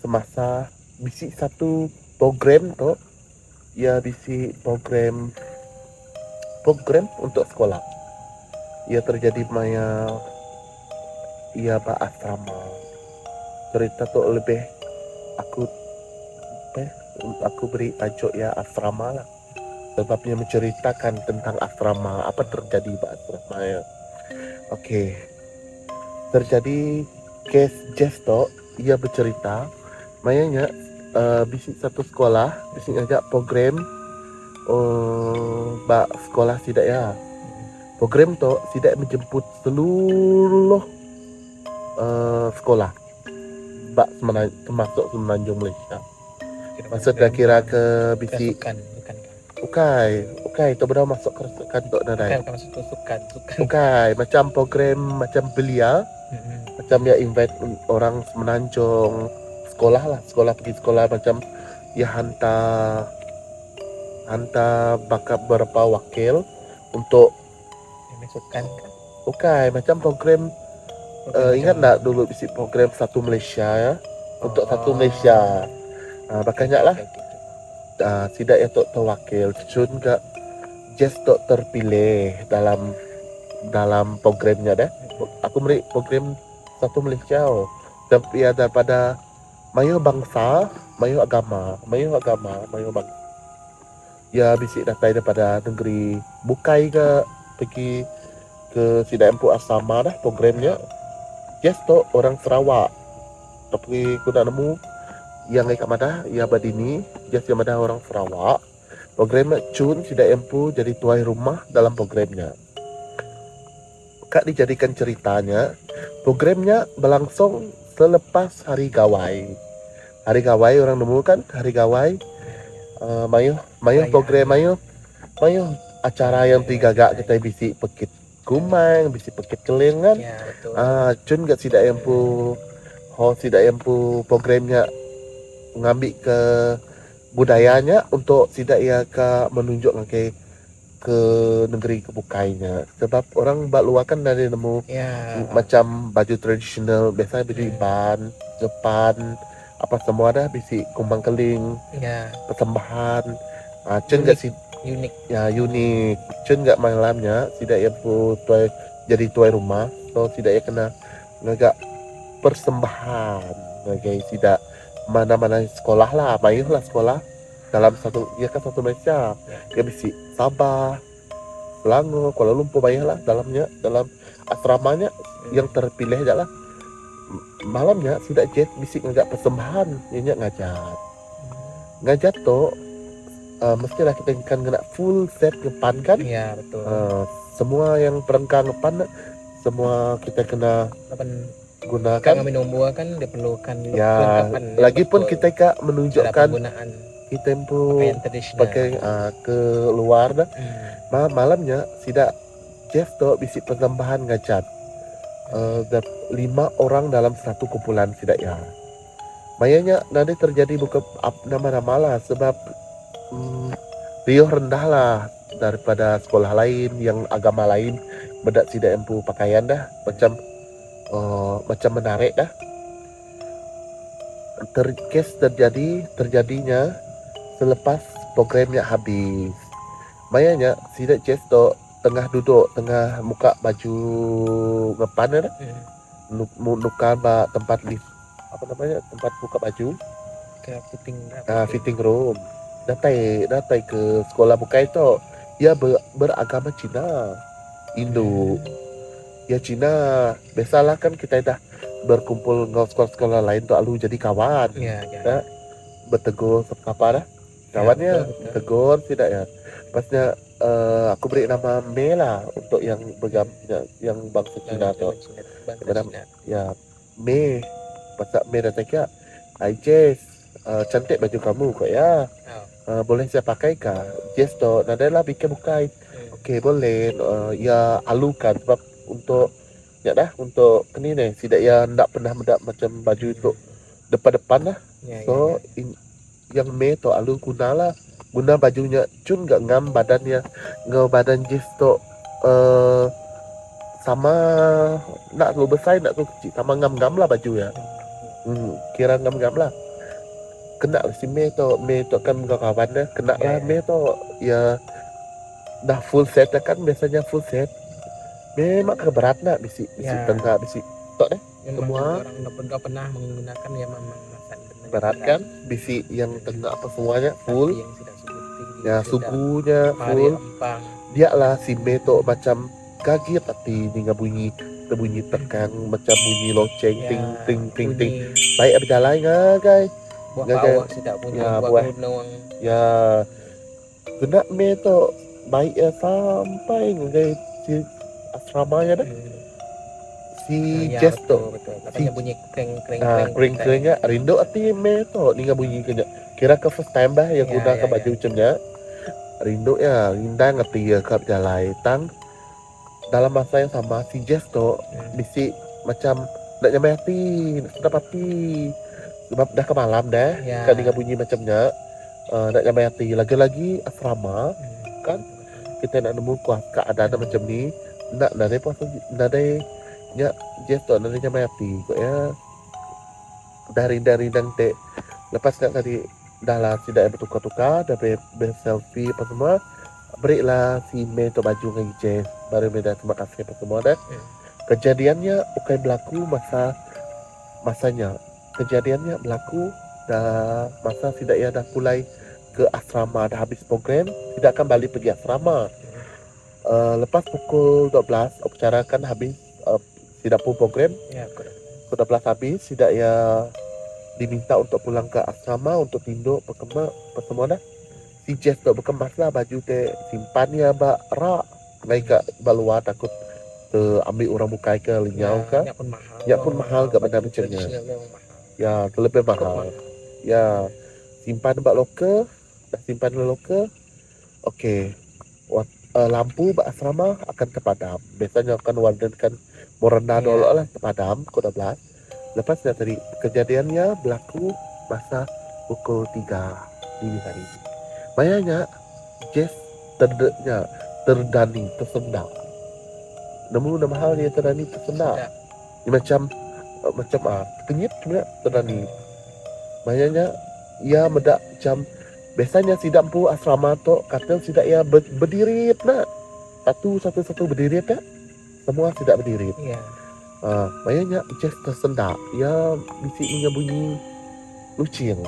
semasa bisi satu program tuh. Ya bisi program untuk sekolah. Ya terjadi Maya Pak asrama. Cerita tuh lebih aku beri tajuk ya asrama lah. Sebabnya menceritakan tentang asrama, apa terjadi Pak asrama ya. Oke. Terjadi case Jesto, ia bercerita mayanya bisi satu sekolah, bisi ngajak program sekolah tidak ya. Program tu tidak menjemput seluruh sekolah. Termasuk Semenanjung Malaysia. Maksudnya kira ke bisi Ukai, itu benar masuk ke kantor nadai. Bukan masuk ke sukan. Ukai, macam program macam belia. Macam ya invite orang Semenanjung sekolah pergi sekolah macam ya hantar hantar bakal beberapa wakil untuk Masukkan kan. macam program ingat tak dulu bisi program Satu Malaysia ya, untuk Satu Malaysia. Makanya lah tidak ya tok terwakil cun ke just tok terpilih dalam programnya dah. Aku beri program Satu Malaysia tapi ya daripada mayu bangsa, mayu agama, mayu bangsa. Ya bisi datai daripada negeri bukai ke pergi ke Sidai Empu Asrama dah programnya. Just tok orang Sarawak. Tapi aku nak nemu yang kat mana ya badini just yang mana orang Sarawak. Programnya cun Sidai Empu jadi tuai rumah dalam programnya. Kak dijadikan ceritanya, programnya berlangsung selepas hari gawai. Hari gawai orang nemu kan, hari gawai. Mayu program mayu acara yang digagak kita bisi pekit kumang, bisi pekit kelengan. Ya, betul. Cun gak tidak empu programnya ngambil ke budayanya untuk tidak ya ke menunjuk ke negeri kebukainya, sebab orang bak luar kan dari nemu macam baju tradisional biasa baju Iban, Jepang apa semua dah bisi kumbang keling persembahan. Cun gak unik cun gak malamnya tidak ya tuai jadi tuai rumah, so tidak ya kena ngagak persembahan ngagai tidak mana-mana sekolah lah, main lah sekolah dalam Satu Malaysia ya bisi Sabah, Selangor, Kuala Lumpur bayar lah dalam asramanya yang terpilih aja lah. Malamnya tidak jet bisi ngajak persembahan, nyenyak ngajak tu mestilah kita kan kena full set ngepan kan. Ya betul. Semua yang perengkang ngepan semua kita kena gunakan. Kami minum buah kan diperlukan ya, lagi pun kita menunjukkan kita pun pakai ke luar dah. Malamnya tidak Jeff tu bisi persembahan ngajak 5 orang dalam satu kumpulan tidak ya. Mayanya nanti terjadi bukan nama-nama lah sebab Rio rendah lah daripada sekolah lain yang agama lain bedak tidak empu pakaian dah macam menarik dah. Terjadinya selepas programnya habis. Mayanya tidak just tu tengah muka baju ngepan dah. Nukar tempat lift apa namanya tempat buka baju ke fitting room. Datai ke sekolah buka itu dia beragama Cina, Indo. Ya Cina biasalah kan kita dah berkumpul dengan sekolah-sekolah lain tu lalu jadi kawan. Ya. Bertegur apa dah kawannya tegur tidak ya. Pasnya aku beri nama Mei lah untuk yang yang bangsa Cina tu. Ya Mei pasal Mei datang ke Jess cantik baju kamu kok ya. Boleh saya pakai kah? Jess tu nadalah bikin bukai. Okey boleh ya alukan sebab untuk ya dah untuk ni tidak ya ndak pernah mendak macam baju itu depan lah. Yang Mei tu alu guna bajunya cun gak ngam badannya badan Jess tu sama nak tu besar nak tu kecil sama ngam lah baju ya. Kira ngam lah kena si Mei tu kan kawan dah kena lah Mei tu ya dah full set kan biasanya full set. Memang keberat nak bisi tengah bisi tok deh semua orang dah pernah menggunakan ya memang berat kan bisi yang tengah apa semuanya full yang sudah ya sukunya full dia lah si Mei tu macam kaget tapi ni bunyi tekan macam bunyi loceng ting baik berjalan guys buah tidak punya buah ya kena Mei tu baik sampai guys si asramanya dah si Jess tu si bunyi kering rindu hati Mei tu ni bunyi kira ke first time bah yang guna ke baju macamnya rindu ya rindang hati ya ke jalan tang dalam masa yang sama si Jess tu bisi macam nak nyamai hati nak sedap hati sebab dah ke malam dah kan dengan bunyi macamnya nak nyamai hati lagi-lagi asrama kan kita nak nemu kuat keadaan macam ni nak nadai puasa nadai nya jesto nadai nyamai hati kok ya dari dan te lepas nak tadi dah lah tidak bertukar-tukar dah selfie apa semua berilah si Mei tu baju dengan Jess baru Mei dah terima kasih apa semua dah kejadiannya bukan berlaku masanya kejadiannya berlaku dah masa tidak ya dah mulai ke asrama dah habis program tidak akan balik pergi asrama lepas pukul 12 upacara kan habis tidak pun program Ya, pukul 12 habis tidak ya diminta untuk pulang ke asrama untuk tinduk persemua dah si Jess tu berkemas lah baju te simpannya bak rak naik ke luar takut ambil orang bukai ke linyau ke Ya pun mahal ke benda macamnya ya terlebih mahal ya simpan bak loker dah simpan loker okey lampu bak asrama akan terpadam biasanya akan warden kan morena dulu lah terpadam pukul 12 lepas tadi kejadiannya berlaku masa pukul 3 dini hari bayangnya Jess terdani tersendak nemu nama hal dia terdani tersendak dia macam kenyit sebenarnya terdani maknanya ia medak macam biasanya sidang pu asrama tu kata tidak ia berdiri nak satu berdiri tak semua tidak berdiri maknanya Jess tersendak ia bisiknya bunyi lucing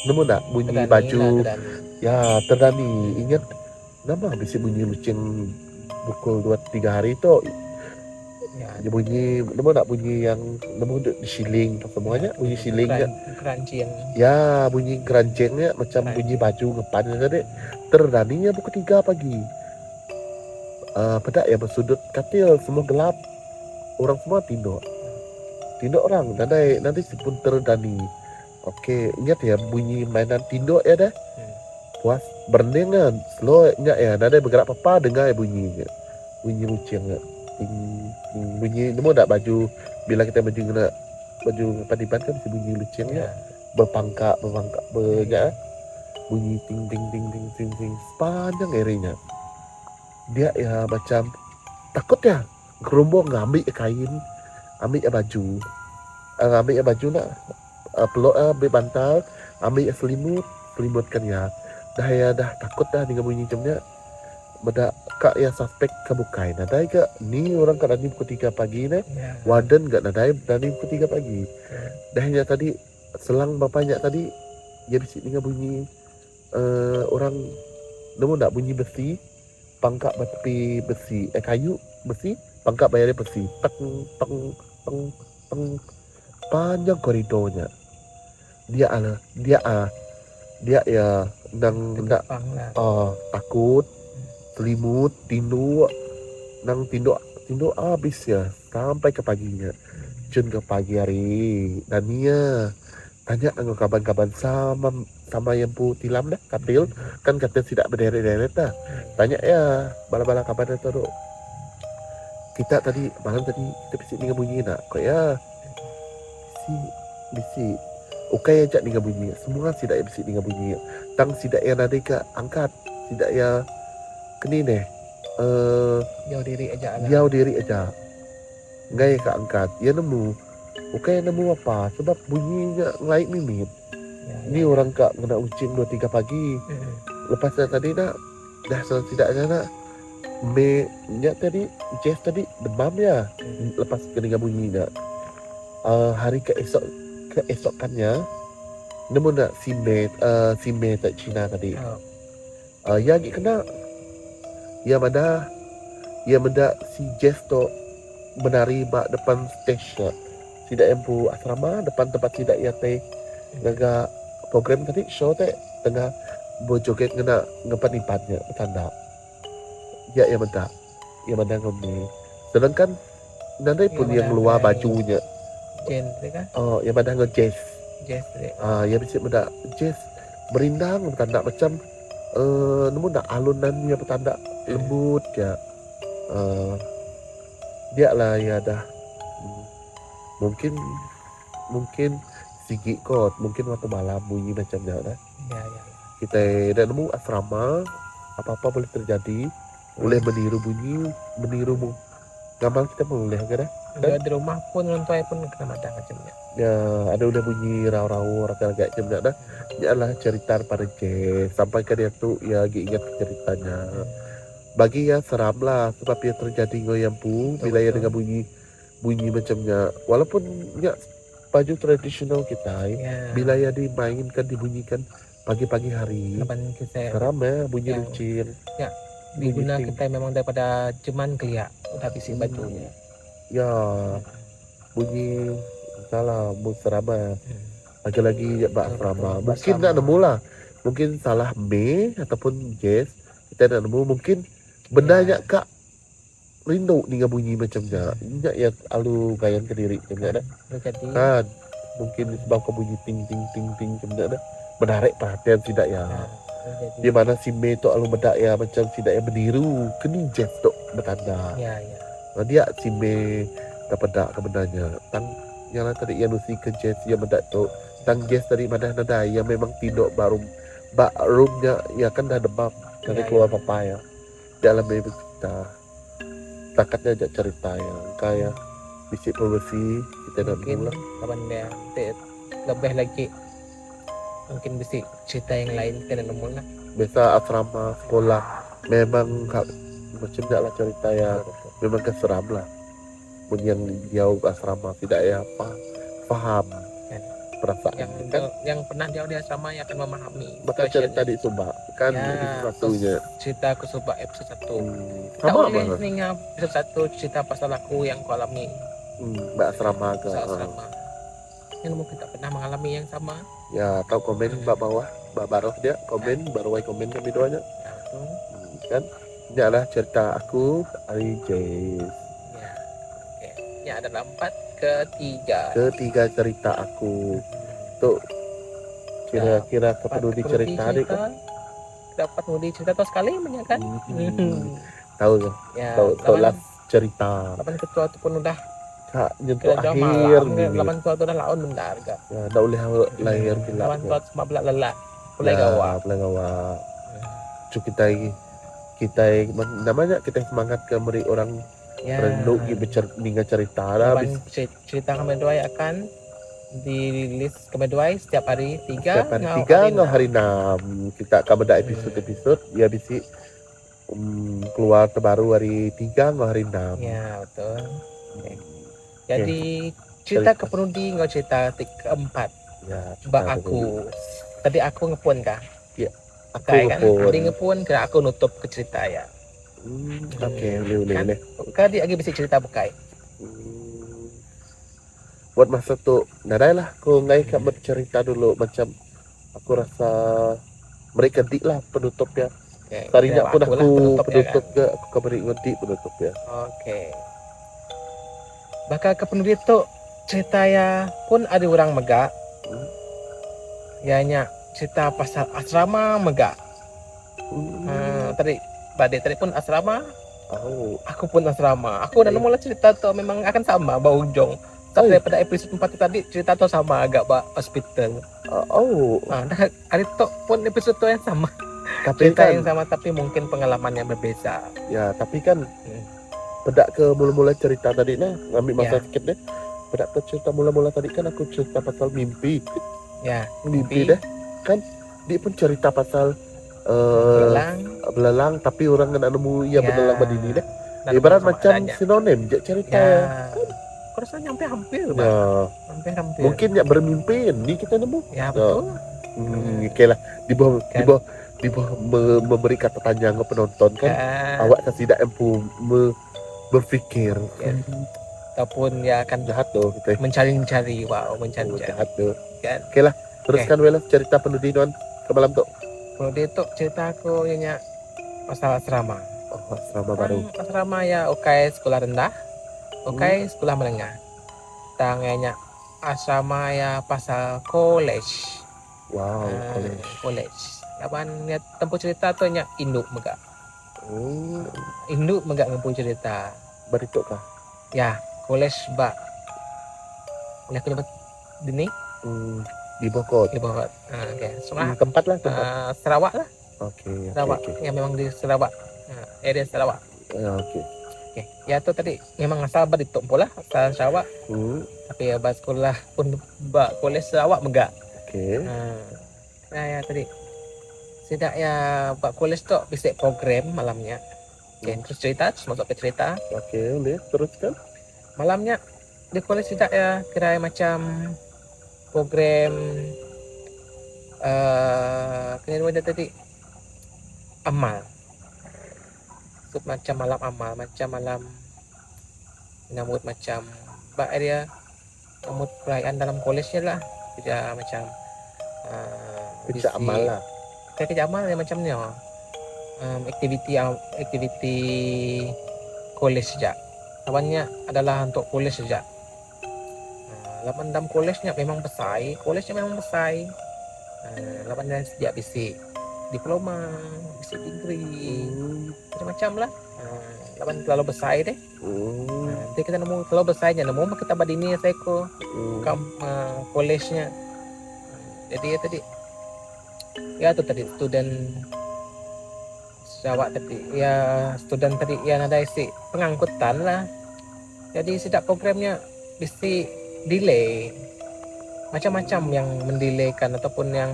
nemu tak bunyi terdani baju ya terdani ingat nama bisik bunyi lucing pukul 2-3 hari tu dia bunyi nemu tak bunyi yang nemu di siling semuanya bunyi silingnya keranjing ya bunyi keranjingnya macam bunyi baju ngepan tadi terdaninya pukul 3 pagi pedak ya bersudut katil semua gelap orang semua tinduk orang nanti pun terdani okey ingat ya bunyi mainan tinduk ya dah puas berndengan slow nya ya nanti bergerak apa dengar ya bunyi lucingnya bunyi nemu tak baju bila kita baju padipan kan mesti bunyi lucingnya berpangkak banyak bunyi ting ting ting ting ting ting sepanjang airnya dia ya macam takut ya gerombong ngambil kain ambil ngambil baju nak peluk ambil bantal ambil selimutkan ya dah takut dah dengan bunyi jamnya benda kak yang suspek kebukai nadai ke ni orang kat Dani pukul 3 pagi ni warden kat nadai Dani pukul 3 pagi dahnya tadi selang bapaknya tadi dia bisik dengan bunyi orang nemu tak bunyi besi pangkak batu besi kayu besi pangkak bayar besi teng panjang koridornya dia ya nak takut selimut tinduk habis ya sampai ke paginya jun ke pagi hari dan dia tanya dengan kaban-kaban sama yang pu tilam dah katil kan katil tidak berderet-deret dah tanya ya bala-bala kabar dah tu kita tadi malam tadi kita bisik dengan bunyi nak kok ya bisik okay aja dengan bunyi semua tidak bisik dengan bunyi tang tidak ya nadai ke angkat tidak ya kini deh jauh diri aja ngai ke angkat ya nemu nemu apa sebab bunyinya ngelait mimit ini orang kak kena ucing 2-3 pagi lepas tadi nak dah setidaknya nak nya tadi Jess tadi demam ya lepas kena bunyi nak hari keesokannya nemu nak si Mei tak Cina tadi ya lagi kena ia menda si Jess tu menari bak depan stage tidak empu asrama depan tempat tidak ia teh ngaga program tadi show teh tengah berjoget ngena ngepan-impannya tanda ya menda ngomni sedangkan nanti pun yang luar bajunya kan yang menda nge-jazz ya bisa menda jazz berindang tanda macam nemu nak alunannya petanda lembut ya dia lah ya dah mungkin sigi kot mungkin waktu malam bunyi macam dah ya kita dah nemu asrama, apa-apa boleh terjadi, boleh meniru bunyi, meniru ngamal kita boleh kan? Udah di rumah pun orang tua pun kena madang macamnya. Ya ada udah bunyi raw-raw agak jam dah. Ya lah cerita pada Jess sampai ke dia tuh ya ingat ceritanya. Bagi ya seram lah sebab ya terjadi goyang pu bila ya dengan bunyi macamnya. Walaupun ya baju tradisional kita, Ya. bila ya dimainkan dibunyikan pagi-pagi hari. Kapan kita Seram ya bunyi yang- lucin. Ya, diguna Bunyi ting. kita memang daripada cuman kelia udah bisi bajunya. Ya bunyi salah serama lagi-lagi ya Mbak Asrama mungkin tak nemu lah, mungkin salah B ataupun Jess kita tak nemu, mungkin bendanya kak rindu dengan bunyi macamnya ya alu gayan ke diri macamnya dah Jadi kan mungkin sebab kau bunyi ting ting ting ting macamnya dah menarik perhatian tidak ya. Di mana si Mei tu alu bedak ya macam tidak ya meniru kini Jess tu bertanda. ya. Nah, dia si Mei dapat dak kebenarnya tang yang lah tadi yang nusi ke Jess yang bedak tu tang Jess tadi mana nada yang memang tidur baru roomnya ya kan dah demam dari keluar papaya dalam baby kita takatnya ajak cerita yang kaya bisik bersih kita dah mungkin mula kapan dia lebih lagi mungkin bisa cerita yang lain kita nemu lah. biasa asrama sekolah memang macam dak lah cerita ya memang keseram lah pun yang jauh asrama tidak ya apa paham perasaan yang pernah dia asrama yang akan memahami bakal cerita di Subak kan satunya cerita aku Subak episode 1 kita sama boleh banget nih episode 1 cerita pasal aku yang ku alami Mbak asrama ke asrama yang mungkin tak pernah mengalami yang sama ya tahu komen Mbak bawah Mbak Baros dia komen baru komen kami doanya kan ini adalah cerita aku hari Jess ya ada 4 ketiga cerita aku tuh kira-kira keperlu dicerita adik kan dapat mau dicerita tahu sekali banyak kan tahu ya tahu lah cerita lapan ketua itu pun udah kak nyentuh akhir nih lapan ketua itu udah laun bentar kak ya dah boleh lahir gila lapan ketua cuma belak lelah mulai gawa cuk kita namanya kita semangat ke beri orang rendu dengan cerita lah cerita kami doa akan dirilis kami doa setiap hari 3 hari 6 kita akan beda episode ya bisi keluar terbaru hari 3 hari 6 ya betul jadi cerita kepenudi nggak cerita keempat ya mbak aku tadi aku ngepun kah ya aku ngepun kira aku nutup ke cerita ya. Oke, boleh. Kan dia lagi bisa cerita bukai. Buat masa tuh, nadai lah. Kau ngai kak bercerita dulu macam aku rasa mereka dik lah penutup ya. Tadinya pun aku penutup ke aku kabari ngerti penutup ya. Oke. Bakal ke penulis tuh cerita ya pun ada orang megak. Ya cerita pasal asrama megak. Tadi pun asrama. Aku pun asrama. Aku udah nemu cerita tuh memang akan sama bau ujung. Tapi daripada episode 4 tadi cerita tuh sama agak hospital. Hari itu pun episode tuh yang sama. Tapi cerita yang sama tapi mungkin pengalamannya berbeda. Ya, tapi kan pedak ke mula-mula cerita tadi nah, ngambil masa sedikit deh. Pedak ke cerita mula-mula tadi kan aku cerita pasal mimpi. Ya, mimpi deh. Kan dia pun cerita pasal belalang tapi orang kena nemu ya belalang berdiri deh. Ibarat macam sinonim je cerita Kau rasa hampir hampir mungkin ya bermimpi ni kita nemu ya betul. Oke lah di bawah memberi kata tanya ke penonton kan awak kan tidak mampu berfikir ataupun ya akan jahat tuh kita mencari jahat tuh kan. Oke lah teruskan Wela cerita pendidikan ke malam tuh. Kalau dia tuh cerita aku yang pasal asrama. Asrama baru. Asrama ya sekolah rendah. Sekolah menengah. Tanganya asrama ya pasal college. Wow, college. Lapan ya tempuh cerita tuh induk megak. Induk megak tempuh cerita. Berituk kah? Ya, college bak. Ini aku dapat dini. Di Bogor. Di Bogor. Okey. Sebelah Tempat lah tempat. Sarawak lah. Oke. Sarawak. Ya memang di Sarawak. Area Sarawak. Oke. Okey. Ya tu tadi memang asal berituk pula asal Sarawak. Tapi ya bas sekolah pun kolej Sarawak megak. Oke. Nah ya tadi. Tidak ya buat kolej tu bisa program malamnya. Okey, terus masuk ke cerita. Oke, boleh teruskan. Malamnya di kolej tidak ya kira macam program kena tadi amal. Macam malam amal, macam malam nyambut macam dia nyambut perayaan dalam kolejnya lah. Tidak macam Kerja amal lah. Kerja amal ya macam ni. Aktiviti kolej saja. Lawannya adalah untuk kolej saja. Lawan dalam kolejnya memang besar. Kolejnya memang besar. Lawan sejak bisi diploma, bisi degree, macam-macam lah. Lawan terlalu besar deh. Nanti kita nemu terlalu besarnya, nemu kita badini saya ko kolejnya. Jadi ya tadi, ya tu tadi student Sarawak tadi, ya student tadi yang ada isi pengangkutan lah. Jadi sedap programnya bisi delay, macam-macam yang mendelaykan ataupun yang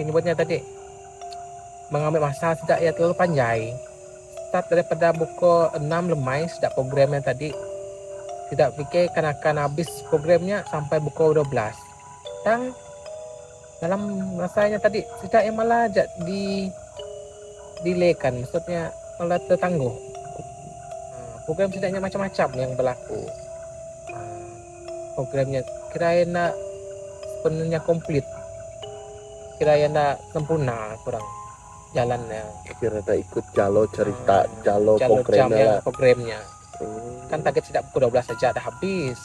ini buatnya tadi mengambil masa tidak ya terlalu panjang. Start daripada pukul 6 lemai sedap programnya tadi. Tidak fikir akan habis programnya sampai pukul 12. Dan dalam masanya tadi tidak yang malah delaykan, maksudnya malah tertangguh. Program tidaknya macam-macam yang berlaku. Programnya kira nak sepenuhnya komplit, kira nak sempurna kurang jalannya. Kira tak ikut jalur cerita, jalur programnya. Kan target tidak pukul 12 saja dah habis.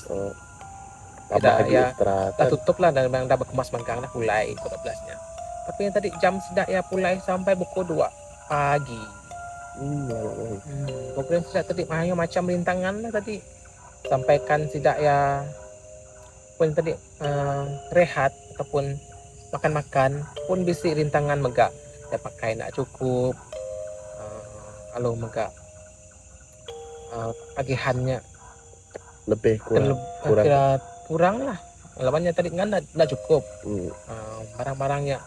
Tidak ya, dah tutup lah dan dah berkemas mangkang dah pulai pukul 12-nya. Tapi yang tadi jam tidak ya pulai sampai pukul 2 pagi. Program tidak tadi macam rintangan lah tadi. Sampaikan tidak ya pun tadi rehat ataupun makan-makan pun bisi rintangan megak. Ya pakai nak cukup. Kalau megak agihannya lebih kurang lah. Lawannya tadi kan dah cukup. Barang-barangnya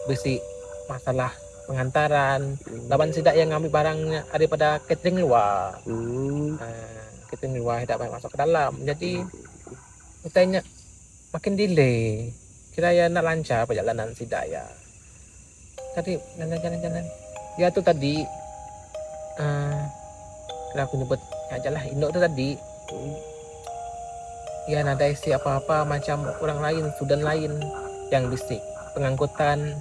besi masalah pengantaran. Lawan tidak yang ngambil barangnya daripada catering luar. Catering luar tidak banyak masuk ke dalam. Jadi katanya makin delay. Kira ya nak lancar perjalanan tidak ya. Tadi jalan-jalan. Ya tu tadi kira aku nyebut aja lah induk tu tadi. Ya ada isi apa-apa macam orang lain, student lain yang bisik pengangkutan.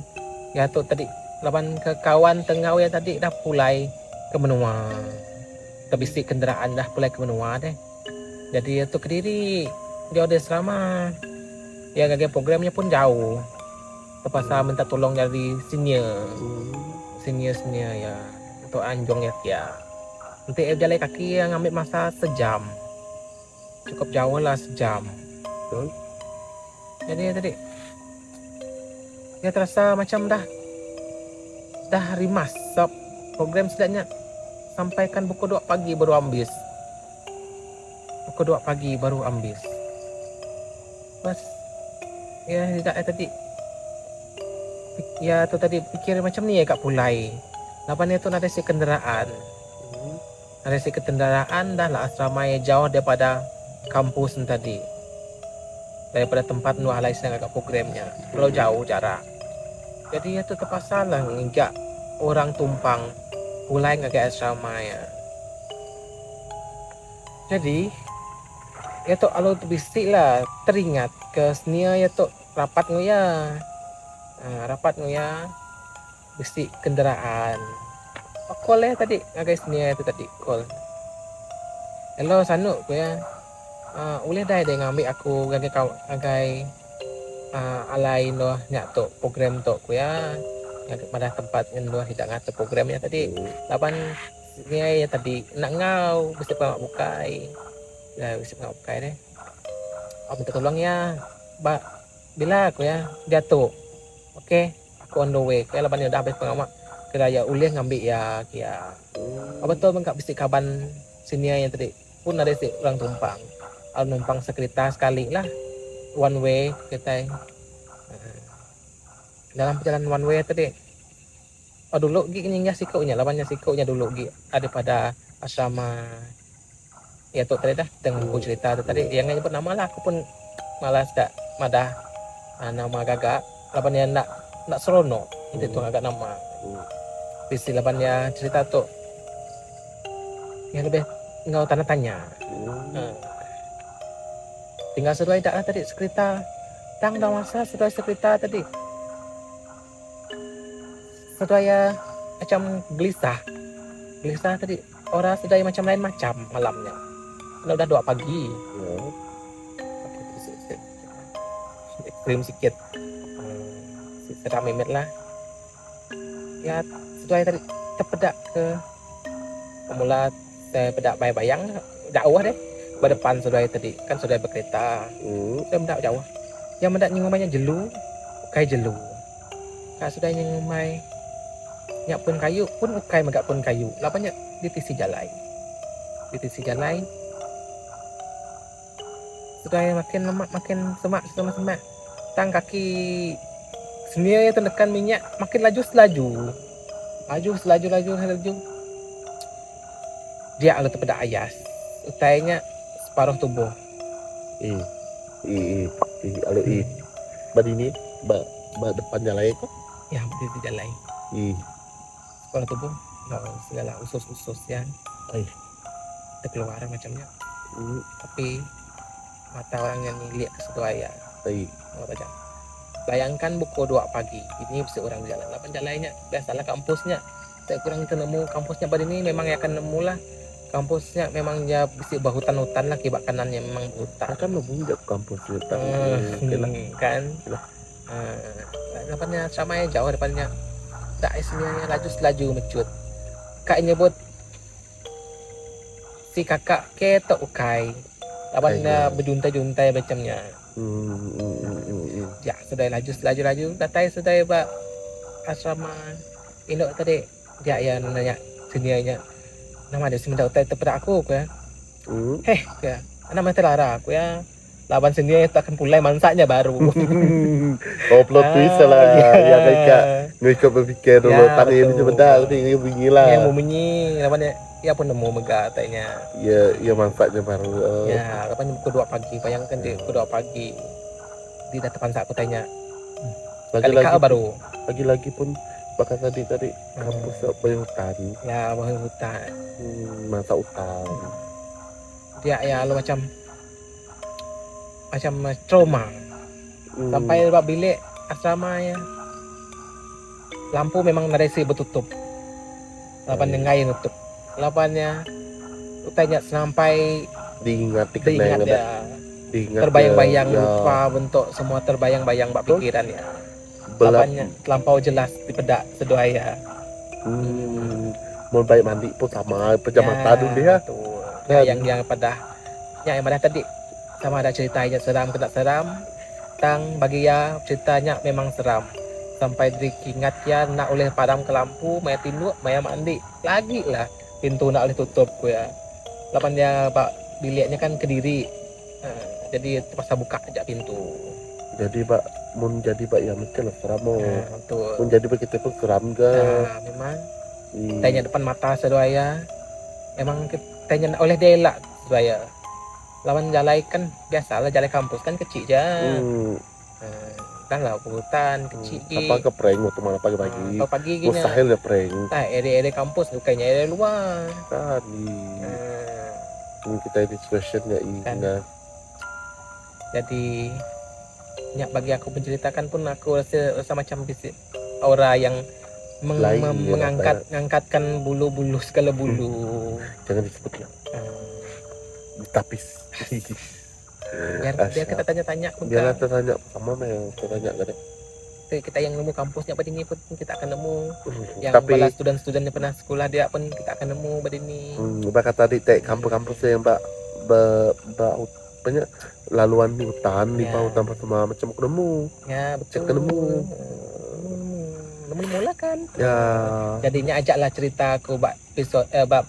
Ya tu tadi lawan ke kawan tengah ya tadi dah pulai ke menua. Kebisik kenderaan dah pulai ke menua deh. Jadi ya tu Kediri dia ada asrama. Ya gaya programnya pun jauh. Terpaksa minta tolong dari senior ya untuk Anjong ya. Nanti jalan kaki yang ambil masa sejam. Cukup jauh lah sejam. Jadi ya tadi ya terasa macam dah rimas. Program setidaknya sampaikan pukul 2 pagi baru habis. Pukul 2 pagi baru habis. Mas ya tidak tadi. Ya tu tadi pikir macam ni ya Kak Pulai. Lapan itu ada si kenderaan. Ada si kenderaan dah lah asrama yang jauh daripada kampus tadi. Daripada tempat nualai sedang agak programnya. Kalau jauh jarak. Jadi ya tu terpaksa lah ngejak orang tumpang Pulai ngagak asrama ya. Jadi ya tu kalau tu bisik lah teringat ke senia ya tu rapat nguya. Rapat nguya bisik kenderaan. Call tadi agak senia tu tadi call. Hello Sanuk ku ya. Boleh dah dia ngambil aku agai alai noh nyak tu program tu ku ya. Yang pada tempat yang noh tidak ngata programnya tadi. Lapan senia ya tadi nak ngau bisa bukai. Dah bisa bukai deh. minta tolong ya, Mbak. Bila aku ya jatuh. Oke, aku on the way. Kaya laban udah habis pengamak. Kira ya ulih ngambil ya kia. Apa betul bang bisik kaban sini yang tadi pun ada si orang tumpang. Al numpang sekereta sekali lah. One way kita. Dalam perjalanan one way tadi. Oh dulu ginya sikonya, lawannya sikonya dulu daripada asrama. Ya tuh tadi dah dengan aku cerita tu tadi yang nyebut nama lah aku pun malas tak madah nama gagak laban yang nak serono itu tuh agak nama visi laban ya cerita tuh yang lebih ngau tanda tanya tinggal sesuai tak lah tadi cerita tang dah masa sesuai cerita tadi sesuai ya macam gelisah tadi orang sedaya macam lain macam malamnya. Kalau udah 2 pagi, ekstrim sikit, seram mimet lah. Ya, setelah tadi terpedak ke pemula saya pedak bayang dakwah deh. Berdepan saudara tadi kan saudara berkereta, saya mendak jauh. Yang mendak nyingumainya jelu, kayak jelu. Kak saudara nyingumai nyak pun kayu pun ukai megak pun kayu. Lapanya di tisi jalai. Sudah makin lemak makin semak tang kaki sendiri itu tekan minyak makin laju dia alat terpedak ayas utainya separuh tubuh alo bad ini ba depan jalan kok ya di jalan separuh tubuh segala usus yang terkeluar macamnya tapi mata orang yang lihat ke situ ayah. Bayangkan pukul 2 pagi, ini bisa orang jalan. Lapan jalannya, biasalah kampusnya. Saya kurang ketemu kampusnya pada ini memang ya akan nemu lah. Kampusnya memang ya bisa hutan-hutan lah kibak kanannya memang hutan. Kan lu bunjak kampus hutan. Kan. Depannya sama ya jauh depannya. Tak isnya laju mecut. Kak nyebut si kakak ketok ukai. Lawannya berjuntai macamnya. Ya sudah laju datai sudah pak asrama indok tadi dia yang nanya seniornya nama dia semendak utai terpedak aku ya. Ya nama telara aku ya lawan senior itu akan pulai mansaknya baru. Plot twist lah ya mereka berpikir dulu tadi ini sebentar ini beginilah. Yang mau bunyi lawannya ya pun nemu megah tanya. Ya manfaatnya baru. Ya, kapan pukul 2 pagi. Bayangkan di pukul 2 pagi di depan saat aku tanya. Lagi-lagi baru. Lagi-lagi pun bahkan tadi kampus hutan. Ya, hutan. Masa hutan. Dia ya lo macam trauma. Sampai di bilik asrama ya. Lampu memang narasi bertutup. Lapan yang lain tutup. Lapannya tanya sampai diingat ya terbayang-bayang lupa bentuk semua terbayang-bayang bak pikiran ya lapannya terlampau jelas dipedak sedoaya mau baik mandi pun sama pejam mata dulu dia yang pada tadi sama ada ceritanya seram kena seram tang bagi ya ceritanya memang seram sampai diingat ya nak oleh padam ke lampu maya tinduk maya mandi lagi lah pintu nak boleh tutup ya. Lapan dia pak biliknya kan kediri. Jadi terpaksa buka aja pintu. Jadi pak mun jadi pak ya mesti lah seram betul. Mun jadi begitu pun seram ke. Memang. Tanya depan mata sedaya. Memang tanya oleh dia elak sedaya. Lawan jalan kan biasalah jalan kampus kan kecil aja. Kan lah hutan kecil apa ke prank waktu mana pagi-pagi gini mustahil ya prank area kampus bukannya area luar tadi kita di situation ya ini jadi bagi aku menceritakan pun aku rasa macam aura yang mengangkatkan bulu-bulu segala bulu jangan disebut ya ditapis biar kita tanya-tanya biar kita tanya sama yang kita tanya kan kita yang nemu kampusnya pada ini pun kita akan nemu yang bala student-studentnya pernah sekolah dia pun kita akan nemu pada ini kata tadi kampus-kampusnya yang mbak banyak laluan di hutan, di Ya. bawah tanpa semua macam aku nemu. Ya betul. Cek nemu. Nemu mula kan. Ya. Jadinya ajaklah cerita aku bab episod bab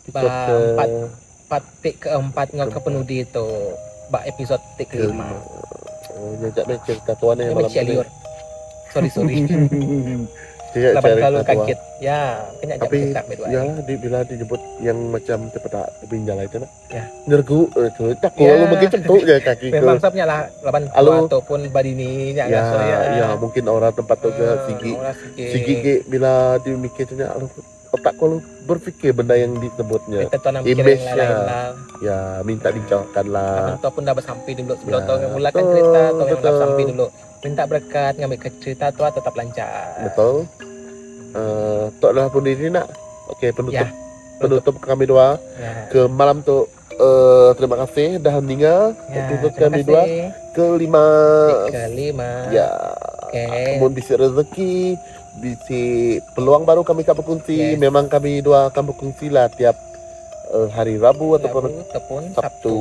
Episode ke empat tik keempat ngau ke penudi itu bab episod tik kelima. Jajak deh cerita tuan Ini yang malam macam liur. Sorry. Jajak Laban cerita kalau tuan. kaget. Ya, kena ajak Tapi bercakap berdua. ya bila dijemput yang macam cepat pinjal itu nak. Ya. Nyergu itu tak Ya. lu begitu centuk je kaki ke. Memang sabnya lah laban Halo. tua ataupun badini nya Ya, so ya mungkin orang tempat tu ke sigi. orang sigi. Sigi ke bila dia mikirnya otak kau berfikir benda yang disebutnya. Kita tuan nak mikir yang Image-nya. lain lah. Ya, minta dijauhkan lah. Laban tua pun dah bersampai dulu sebelum Ya, tu mulakan betul, cerita tu yang dah betul. bersampai dulu. Minta berkat ngambil ke cerita tua tetap lancar. Betul. Tu adalah pun diri nak. Okey, penutup. Ya. Penutup kami dua Ya. ke malam tu. Terima kasih dah meninggal. Ya, Episode terima kami dua kasih. kelima. Kelima. Ya. Oke. Kemudian bisi rezeki, bisi peluang baru kami akan berkongsi. Yes. Memang kami dua akan berkongsi lah tiap hari Rabu ataupun ataupun Sabtu.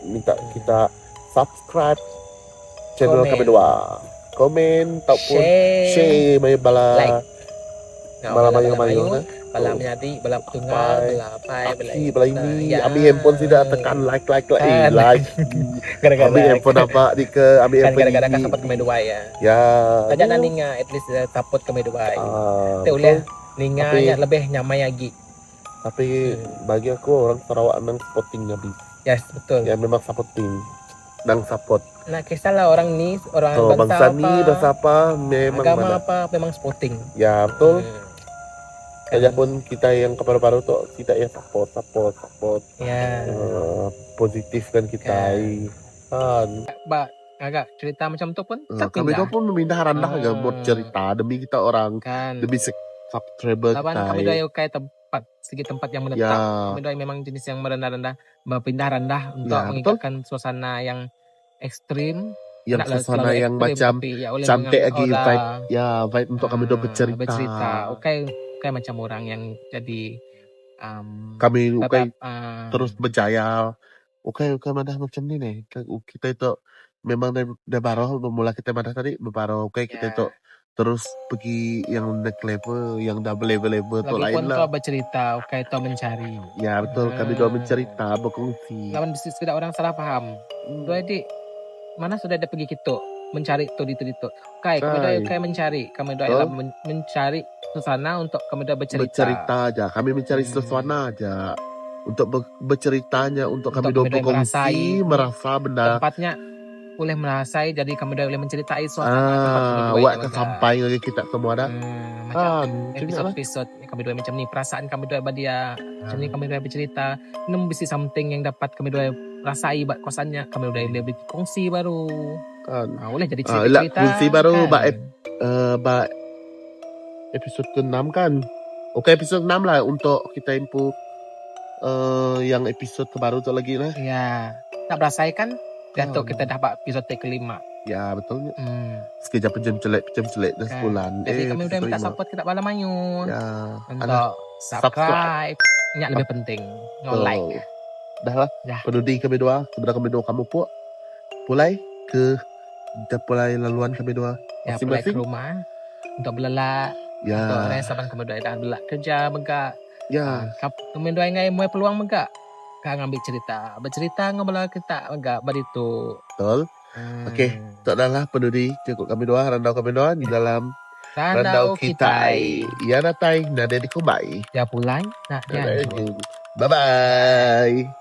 Minta kita subscribe channel Komen. kami dua. Komen ataupun share mai bala Like. bala mayu-mayu nah. Bala menyadi, bala tunggal, bala apa, Aki bala ini ya. ambil handphone tidak tekan like Kan. like. Gara-gara Ambil handphone apa di ke ambil kan handphone gara-gara ini. kan support kami dua ya. Ya. Tajak nak ninga at least support kami dua. Teu Betul. leh ninga Tapi- nya lebih nyamai lagi. Tapi bagi aku orang Sarawak nang supporting habis. Yes, betul. Ya memang supporting. Nang support. Nah, kisahlah orang ni, orang Oh, bangsa apa, ni bangsa apa memang agama mana. apa, memang sporting. Ya betul. Kan. Saja pun kita yang keparu-paru tu kita ya support. Ya. Positif kan kita. Kan. Ba, agak cerita macam tu pun tak Kami tu pindah. pun memindah rendah agak buat cerita demi kita orang Kan. demi subscriber Laban kita. kami doa kai tempat segi tempat yang menetap. Ya. Kami doa memang jenis yang merendah-rendah, berpindah rendah untuk Ya, mengikatkan suasana yang ekstrim. Yang Naklah suasana selalu yang ekstrim, macam tapi ya oleh cantik mengambil lagi orang, vibe. Ya vibe untuk kami tu bercerita. Oke macam orang yang jadi Kami tetap, terus berjaya. Oke mana macam ni nih. Kita itu memang dari baru bermula kita mana tadi baru kita Ya. itu terus pergi yang next level, yang double level tu lagi lain pun lah. kau bercerita, itu mencari. Ya betul, kami dua mencerita, berkongsi. Lawan sudah orang salah paham. Dua adik mana sudah ada pergi kita mencari tu di tu. Kami doa mencari, kami doa ialah mencari suasana untuk kami doa bercerita. Bercerita aja, kami mencari suasana aja untuk berceritanya, untuk kami Untuk dua kami dua berkongsi, merasa benda. Tempatnya boleh merasai, jadi kami doa boleh menceritai suasana tempat kami dua Awak yang akan lega. sampai lagi kita semua dah. Macam Macam episod-episod kami dua macam ni, perasaan kami dua dia macam ni, kami dua bercerita mesti something yang dapat kami dua rasai buat kosannya, kami dua boleh berkongsi baru kan. boleh jadi Lah cerita-cerita kongsi baru kan. bak episod ke-6 kan. Okey episod 6 lah untuk kita info yang episod terbaru tu lagi lah. Ya, tak berasai kan Datuk Kan. kita dah buat episod kelima. Ya betul. Sekejap pejam celek dah Kan. sebulan. Jadi kami udah episod minta kelima. support kita Bala Mayun Ya. untuk subscribe. Ini lebih penting. No Betul. like. Dah lah. Dah. Penudi kami dua. Sebenarnya kami dua kamu pun mulai ke dah mulai laluan kami dua. Ya, pulang ke Masing-masing. rumah untuk belak. Untuk Ya. resapan kami dua dah belak kerja megak. Ya. Kami dua ingai mulai peluang megak. Kau ngambil cerita. Bercerita ngobrol kita megak baritu. Betul. Okey. Tak dah lah penudi cukup kami dua. Randau kami dua di dalam Randau kita. Ya natai. Nada di kumbai. Ya pulang. Nah, ya. Bye-bye.